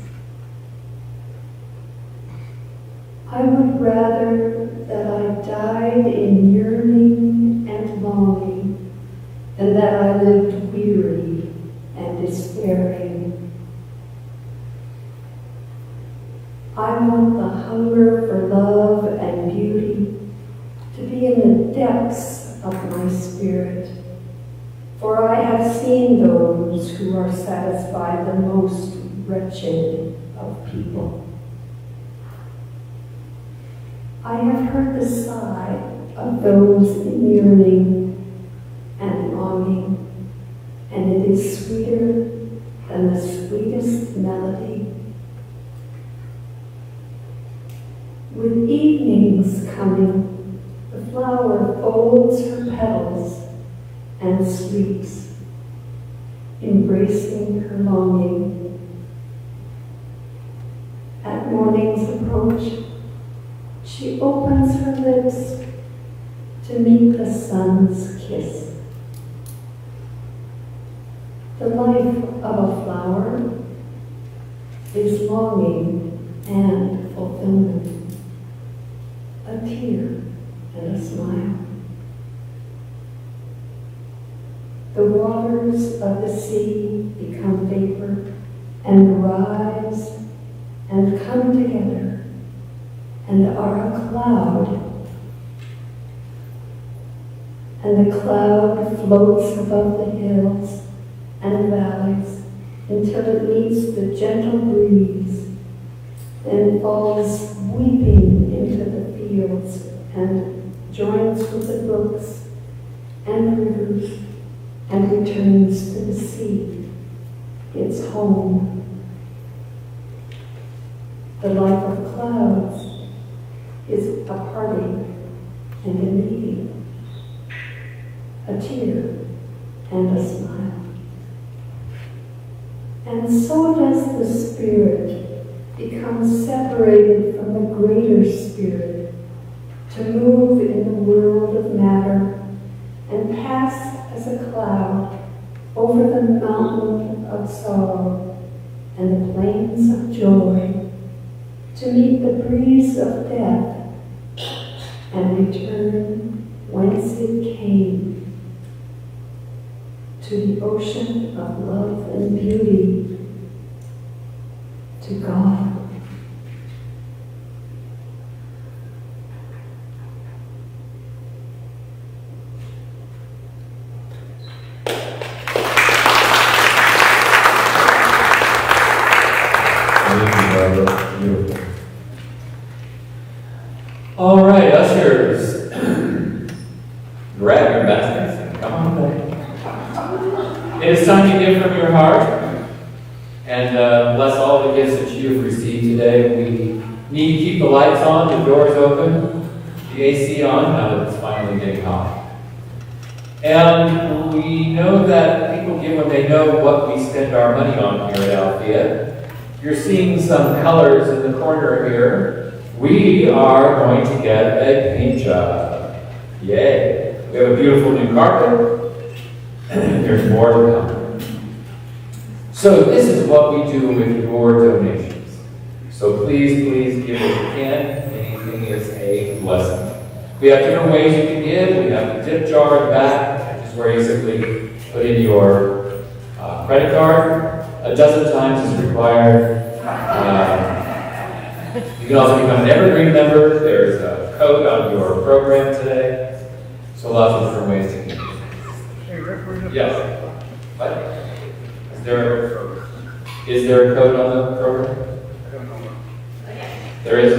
I would rather that I died in yearning and longing than that I lived weary and despairing. I want the hunger for love and beauty to be in the depths of my spirit, for I have seen those who are satisfied the most wretched of people. I have heard the sigh of those in yearning and longing, and it is sweeter than the sweetest melody. With evenings coming, the flower folds her petals and sleeps, embracing her longing. At morning's approach, she opens her lips to meet the sun's kiss. The life of a flower is longing and fulfillment. A tear and a smile. The waters of the sea become vapor and rise and come together and are a cloud. And the cloud floats above the hills and valleys until it meets the gentle breeze, then falls weeping into the fields and joins with the brooks and rivers and returns to the sea, its home. The life of clouds is a parting and a meeting, a tear and a smile. And so does the spirit become separated from the greater spirit to move in the world of matter and pass as a cloud over the mountain of sorrow and the plains of joy to meet the breeze of death and return whence it came, to the ocean of love and beauty, to God. Beautiful. All right, ushers. Grab your baskets and come on back. It is time to give from your heart. And bless all the gifts that you have received today. We need to keep the lights on, the doors open, the AC on, now that it's finally getting hot. And we know that people give when they know what we spend our money on here at Althea. You're seeing some colors in the corner here. We are going to get a paint job. Yay! We have a beautiful new carpet. There's more to come. So this is what we do with your donations. So please give what you can. Anything is a blessing. We have different ways you can give. We have the tip jar in the back, which is where you simply put in your credit card. A dozen times is required. You can also become an Evergreen member. There's a code on your program today. So lots of different ways to give. Yes. What? Is there a code on the program? There is.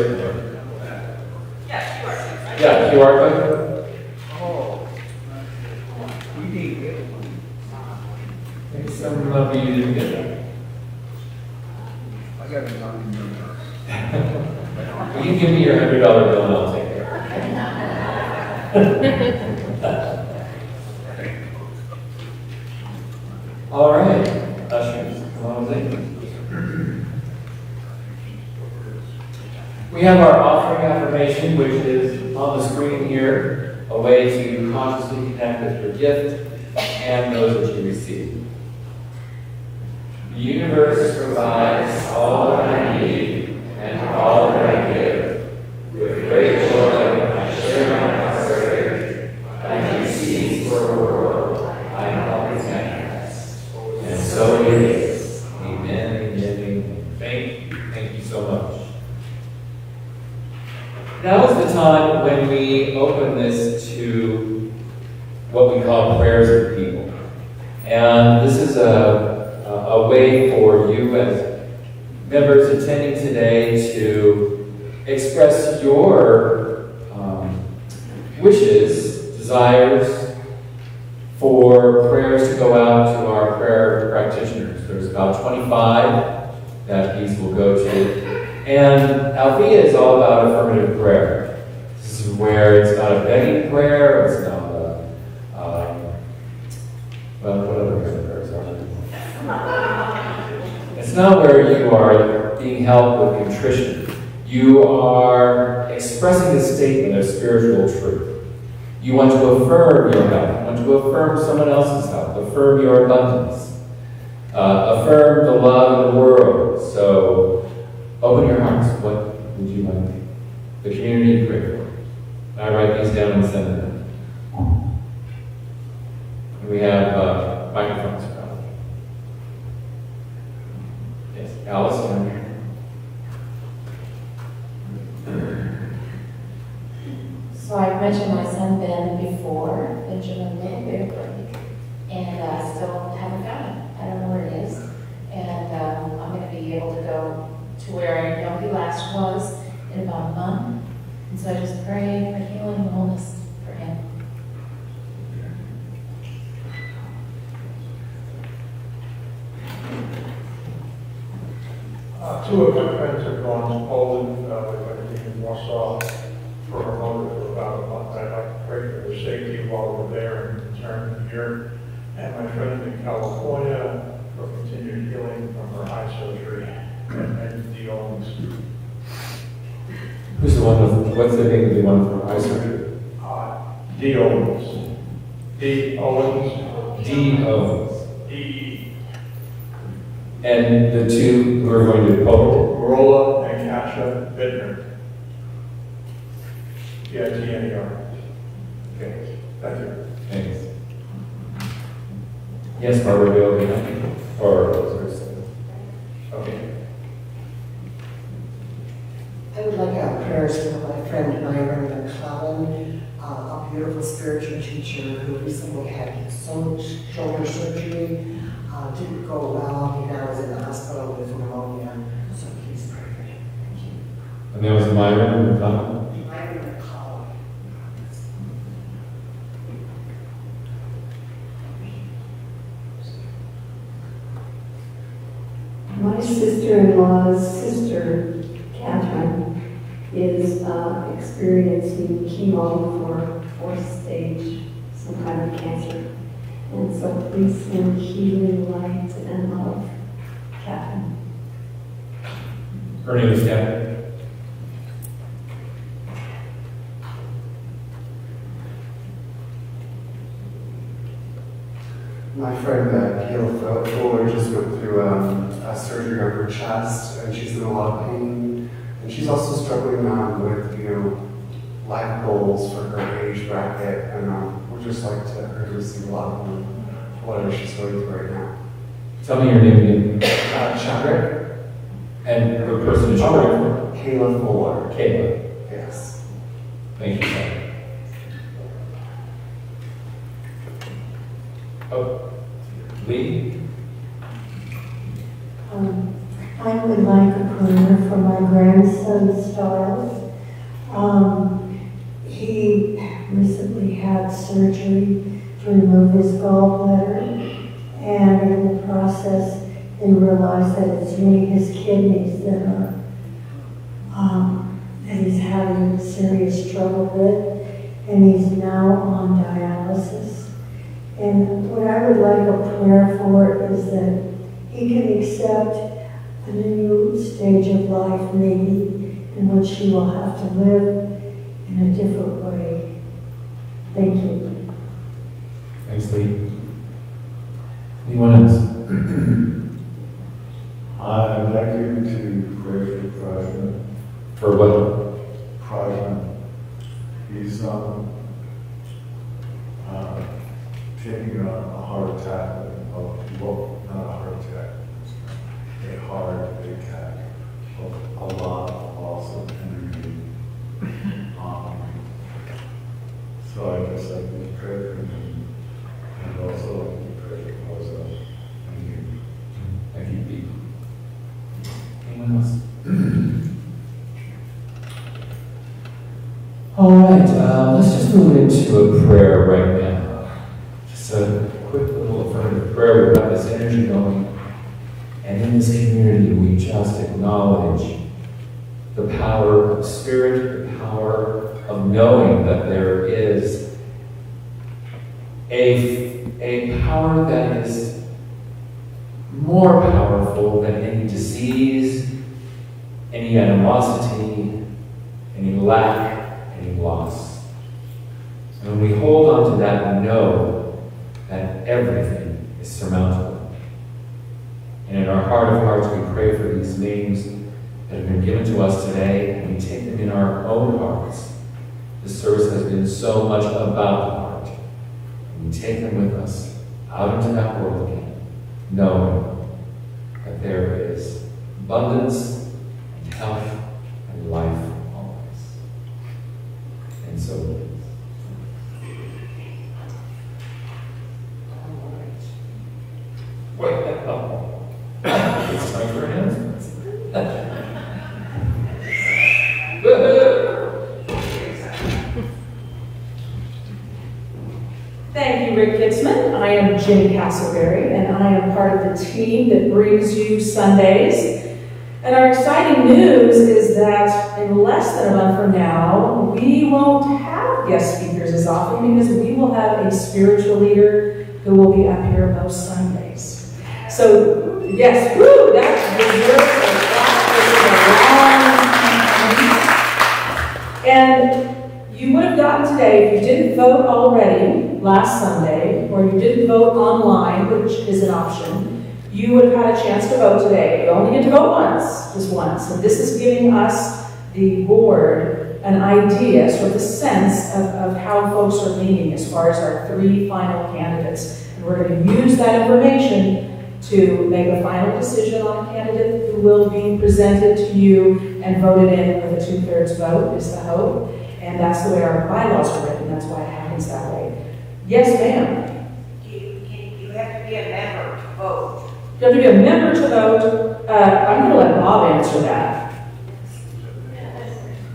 Yeah, QR code. Maybe some of you didn't get that. You can give me your $100 bill and I'll take it. All right, ushers, come on in. We have our offering affirmation, which is on the screen here, a way to consciously connect with your gift and those that you receive. The universe provides all that I need and all that I give. With great joy, I share my prosperity. I receive for the world. I help its happiness. And so it is. Amen. Thank you so much. Now is the time when we open this to what we call prayers of the people. And this is a way for you as members attending today to express your wishes, desires for prayers to go out to our prayer practitioners. There's about 25 that these will go to. And Althea is all about affirmative prayer. This is where it's not a begging prayer, it's not what other kind of prayers are there? It's not where you are being helped with contrition. You are expressing a statement of spiritual truth. You want to affirm your health. You want to affirm someone else's health. Affirm your abundance. Affirm the love of the world. So open your hearts. What would you like the community to pray for? I write these down and send them. We have microphones. Yes, Alice. So I've mentioned my son Ben before, Benjamin Little, and I still haven't found him. I don't know where he is. And I'm going to be able to go to where I know he last was in about a month. And so I just pray for healing and wholeness for him. Two of my friends have gone to Poland, they've been in Warsaw for a moment for about a month. I'd like to pray for their safety while we're there and return here. And my friend in California for continued healing from her eye surgery and the Owens. Who's the one with, what's the name of the one from eye surgery? D. Owens. D. Owens. D. Owens. D. And the two who are going to Poland? Rolla and Kasia Bittner. CITNER. Okay. Thank you. Thanks. Yes, Barbara, will be happy. Okay. I would like to have prayers for my friend Myron McClellan, a beautiful spiritual teacher who recently had shoulder surgery. Didn't go well. He now is in the hospital with pneumonia. So please pray for him. Thank you. And there was Myron McConnell. Myron McClellan. My sister-in-law's sister, Catherine, is experiencing chemo for fourth stage, some kind of cancer. And so please send healing light and love, Catherine. Her name is Catherine. My friend Kayla Fuller just went through a surgery on her chest, and she's in a lot of pain. And she's also struggling with, life goals for her age bracket, and we'd just like her to receive a lot of whatever she's going through right now. Tell me your name again. Chadrick. And the person is Kayla. Kayla Fuller. Kayla. Yes. Thank you, Chad. Oh, Lee? I would like a prayer for my grandson, Stiles. He recently had surgery to remove his gallbladder, and in the process, they realized that it's really his kidneys that that he's having serious trouble with, and he's now on dialysis. And what I would like a prayer for is that he can accept a new stage of life, maybe, in which he will have to live in a different way. Thank you. Thanks, Lee. Anyone else? I'd like you to pray for Prajna. For what? Prajna. He's taking a heart attack. Well, not a heart attack. A heart attack. A lot of loss of energy. So I guess I can pray for him. And also I can pray for myself. Thank you. Thank you, Pete. Anyone else? All right, let's just move into a prayer right now. Just a quick little affirmative prayer. We've got this energy going. And in this community, we just acknowledge the power of spirit, the power of knowing that there is a power that is more powerful than any disease, any animosity, any lack, any loss. And when we hold on to that, we know that everything is surmountable. And in our heart of hearts, we pray for these names that have been given to us today, and we take them in our own hearts. This service has been so much about the heart. And we take them with us out into that world again, knowing that there is abundance and health and life always. And so wait, it's time for announcements. Thank you, Rick Kitzman. I am Jim Castleberry, and I am part of the team that brings you Sundays. And our exciting news is that in less than a month from now, we won't have guest speakers as often because we will have a spiritual leader who will be up here most Sundays. So, yes, woo, that deserves a lot. And you would have gotten today, if you didn't vote already last Sunday, or you didn't vote online, which is an option, you would have had a chance to vote today. You only get to vote once, just once. And this is giving us, the board, an idea, sort of a sense of how folks are leaning as far as our 3 final candidates. And we're going to use that information to make a final decision on a candidate who will be presented to you and voted in with a 2/3 vote, is the hope. And that's the way our bylaws are written. That's why it happens that way. Yes, ma'am. You have to be a member to vote. You have to be a member to vote. I'm going to let Bob answer that.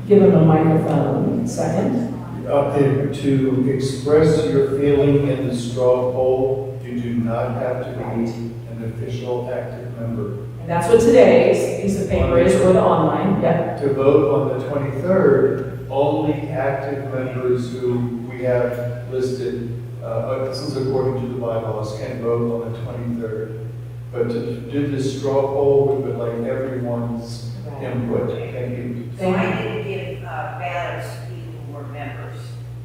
Give him a microphone. Second. Okay, to express your feeling in the straw poll, you do not have to be an official active member. And that's what today's piece of paper is, or the online. Yep. To vote on the 23rd, only active members who we have listed, this is according to the bylaws, can vote on the 23rd. But to do this straw poll, we would like everyone's input. Thank you. So I didn't give ballots to people who were members.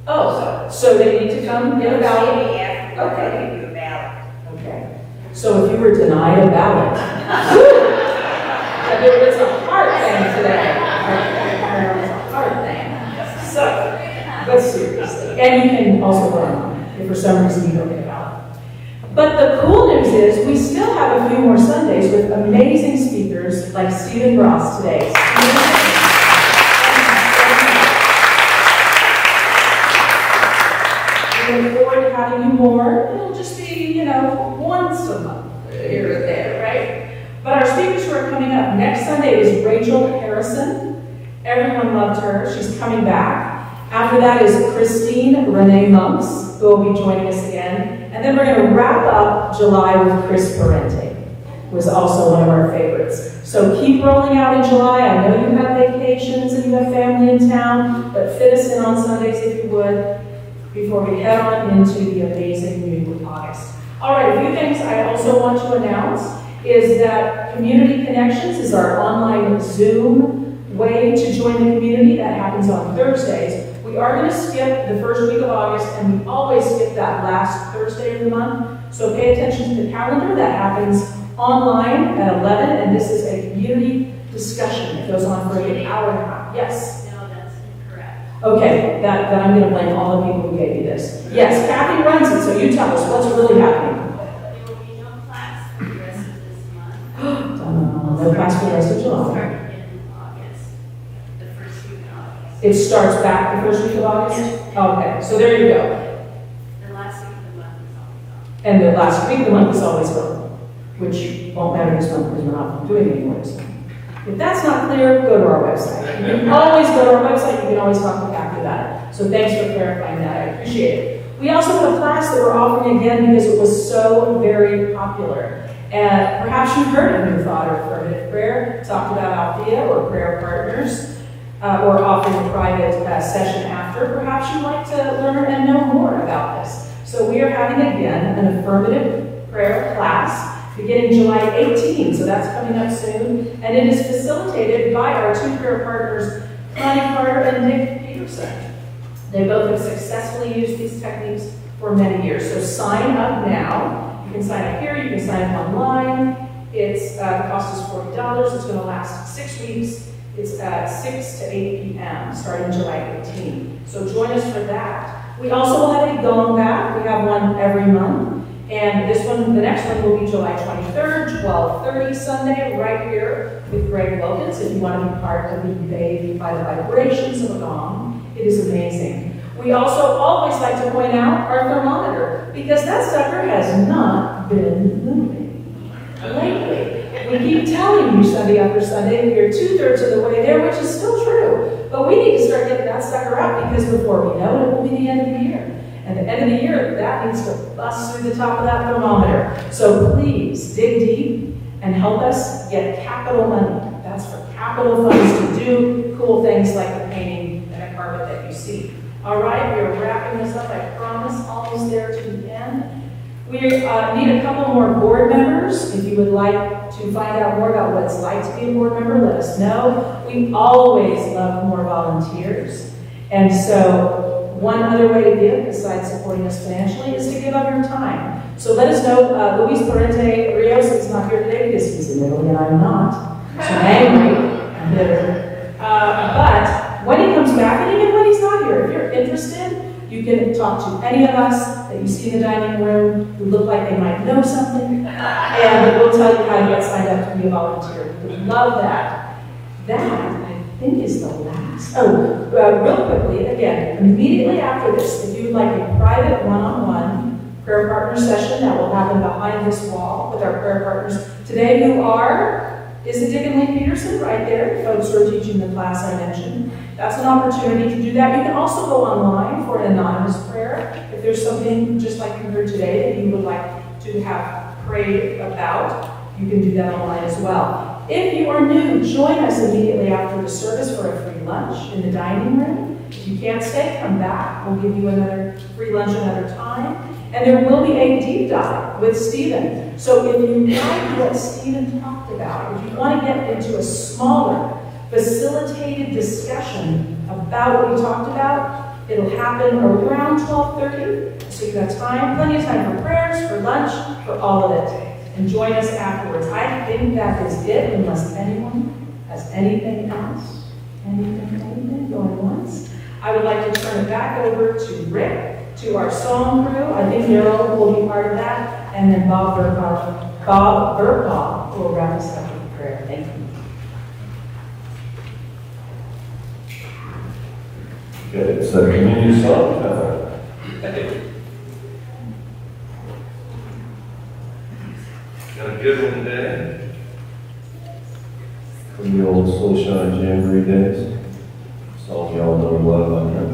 Oh, so they need to come get a ballot? Maybe after Okay. I give you a ballot. Okay. So if you were denied a ballot, it's a hard thing today. It's a hard thing. So, but seriously. And you can also run if for some reason you don't get a ballot. But the cool news is we still have a few more Sundays with amazing speakers like Stephen Ross today. We look forward to having you more. It'll just be, once a month here and there, right? But our speakers who are coming up next Sunday is Rachel Harrison. Everyone loved her. She's coming back. After that is Christine Renee Monks, who will be joining us again. And then we're going to wrap up July with Chris Parente, who is also one of our favorites. So keep rolling out in July. I know you have vacations and you have family in town, but fit us in on Sundays if you would, before we head on into the amazing new August. All right, a few things I also want to announce is that Community Connections is our online Zoom way to join the community. That happens on Thursdays. We are going to skip the first week of August, and we always skip that last Thursday of the month. So pay attention to the calendar. That happens online at 11, and this is a community discussion. It goes on for an hour and a half. Yes? No, that's incorrect. Okay, that I'm going to blame all the people who gave you this. Yes, Kathy runs it, so you tell us what's really happening. There will be no class for the rest of this month. No class for the rest of July. Start in August, the first week in August. It starts back the first week of August? Yes. Okay, so there you go. The last week of the month is always off. And the last week of the month is always gone, which won't matter this month because we're not doing it anymore this month. If that's not clear, go to our website. You can always go to our website. You can always talk to Kathy about it. So thanks for clarifying that. I appreciate it. We also have a class that we're offering again because it was so very popular. And perhaps you've heard of New Thought or Affirmative Prayer, talked about Althea or Prayer Partners, or offering a private session after. Perhaps you'd like to learn and know more about this. So we are having again an affirmative prayer class beginning July 18, so that's coming up soon. And it is facilitated by our 2 prayer partners, Connie Carter and Nick Peterson. They both have successfully used these techniques for many years. So sign up now. You can sign up here, you can sign up online. It's, the cost is $40. It's going to last 6 weeks. It's at 6 to 8 p.m. starting July 18. So join us for that. We also will have a Going Back. We have one every month. And this one, the next one will be July 23rd, 12:30 Sunday, right here with Greg Wilkins. If you want to be part of being bathed by the vibrations of a gong, it is amazing. We also always like to point out our thermometer, because that sucker has not been moving lately. We keep telling you Sunday after Sunday, we are 2/3 of the way there, which is still true. But we need to start getting that sucker up, because before we know it, it will be the end of the year. At the end of the year, that needs to bust through the top of that thermometer. So please dig deep and help us get capital money. That's for capital funds to do cool things like the painting and a carpet that you see. All right, we are wrapping this up, I promise, almost there to the end. We need a couple more board members. If you would like to find out more about what it's like to be a board member, let us know. We always love more volunteers. And so one other way to give, besides supporting us financially, is to give up your time. So let us know. Luis Parente Rios is not here today because he's in Italy and I'm not. So I'm angry and bitter. But when he comes back, and even when he's not here, if you're interested, you can talk to any of us that you see in the dining room who look like they might know something, and we'll tell you how to get signed up to be a volunteer. We would love that. That, I think, is the last. Oh, real quickly, again, immediately after this, if you would like a private one-on-one prayer partner session that will happen behind this wall with our prayer partners today, is it Dick and Lee Peterson right there, folks who are teaching the class I mentioned. That's an opportunity to do that. You can also go online for an anonymous prayer. If there's something just like you heard today that you would like to have prayed about, you can do that online as well. If you are new, join us immediately after the service for a free lunch in the dining room. If you can't stay, come back. We'll give you another free lunch another time. And there will be a deep dive with Stephen. So if you like what Stephen talked about, if you want to get into a smaller, facilitated discussion about what we talked about, it'll happen around 12:30. So you've got time, plenty of time for prayers, for lunch, for all of it. And join us afterwards. I think that is it, unless anyone has anything else. Anything going once? I would like to turn it back over to Rick, to our song crew. I think Daryl will be part of that. And then Bob Burkhoff will wrap us up with prayer. Thank you. Okay, it's a community song time. Got a good one today. From the old Soulshine Jamboree days. Song y'all know and love, I know.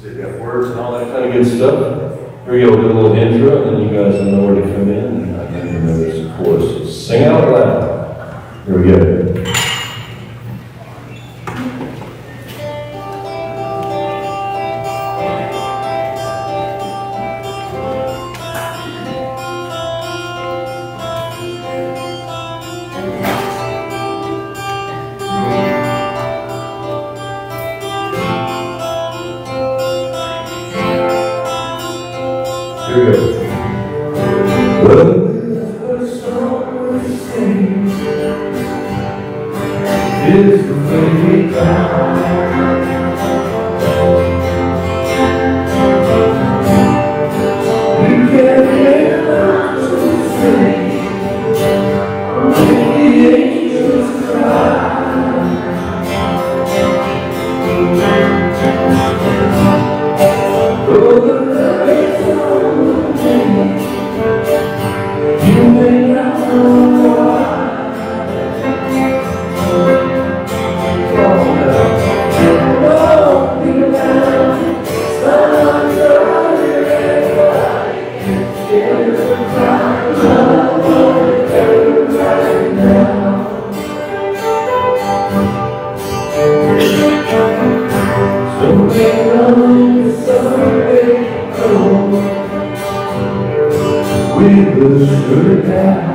So you got words and all that kind of good stuff. Here we go, do a little intro, and then you guys will know where to come in. And I think you know this, of course. So sing out loud. Here we go. Here we go. Well, the song we sing is the way we cry. You can't hear the sing when the angels cry. Oh, the lights on the day, you may not know why. Don't be around, sun shining everybody. It's the time of everybody now. So may long someday come, we will surely die.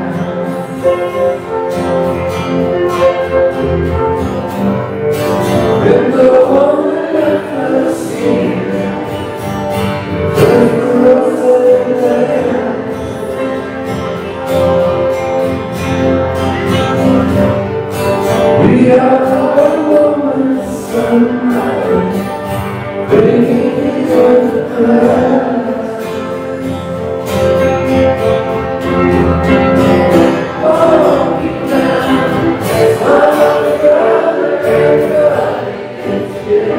And the one that I see, turn the rose of the we are one woman's sunlight, begging for the clouds. Oh, now, my brother, everybody is here.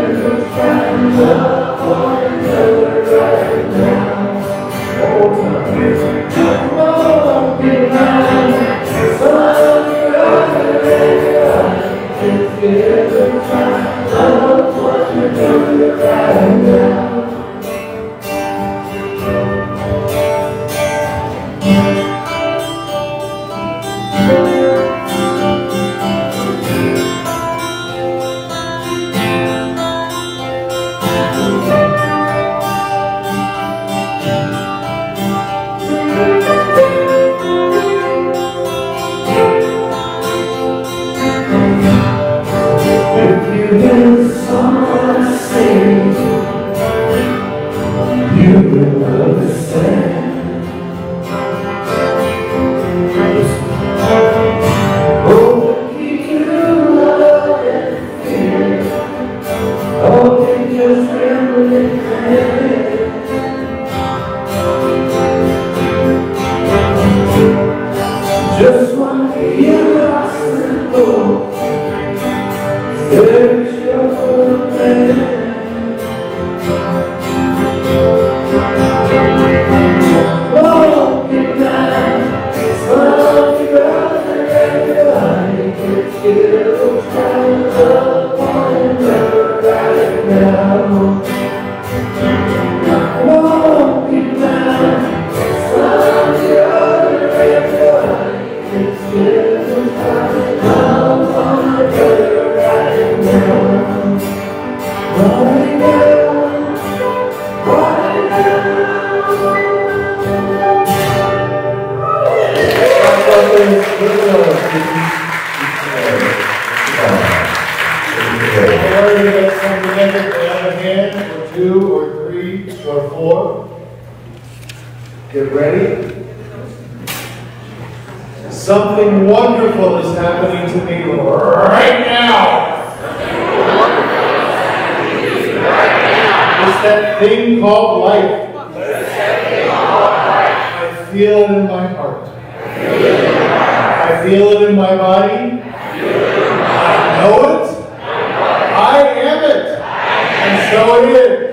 Or you guys come together, they have a hand, or two, or three, or four. Get ready. Something wonderful is happening to me right now. It's that thing called life. I feel it in my heart. I feel it in my body. I know it. I am it. And so it is.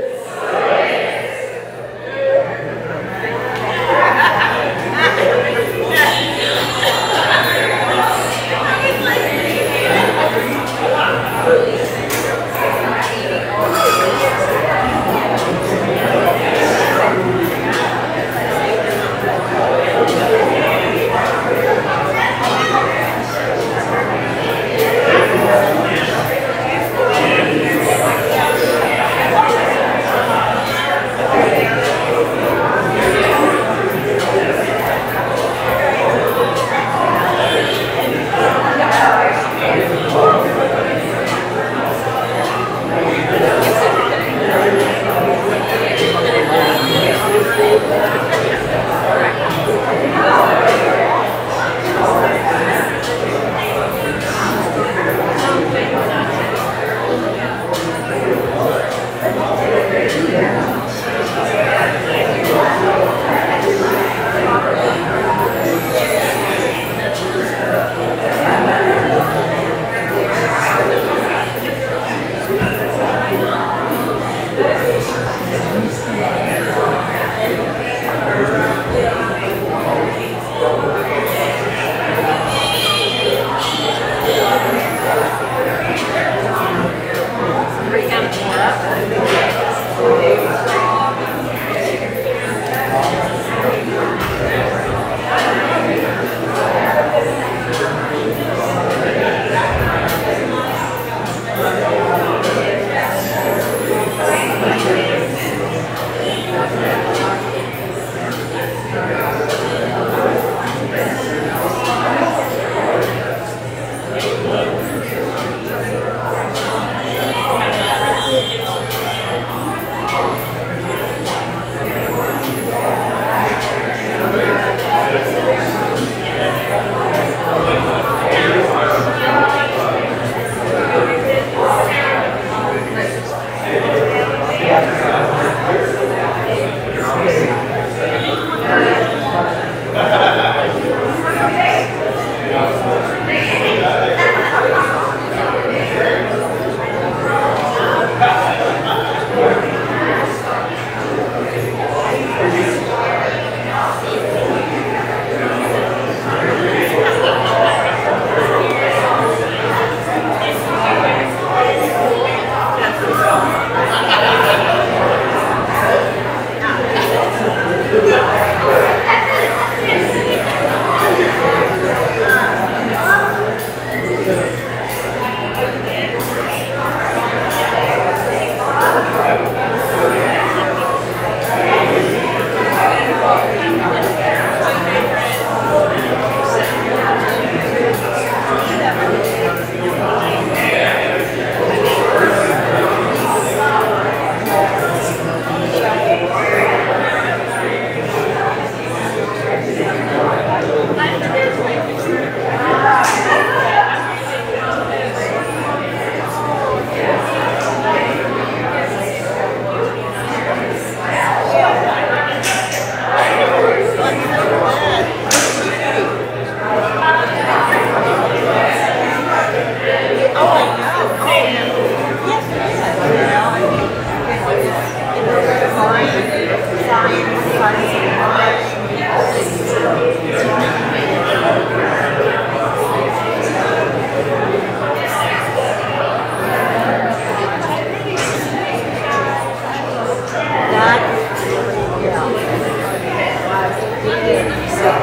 God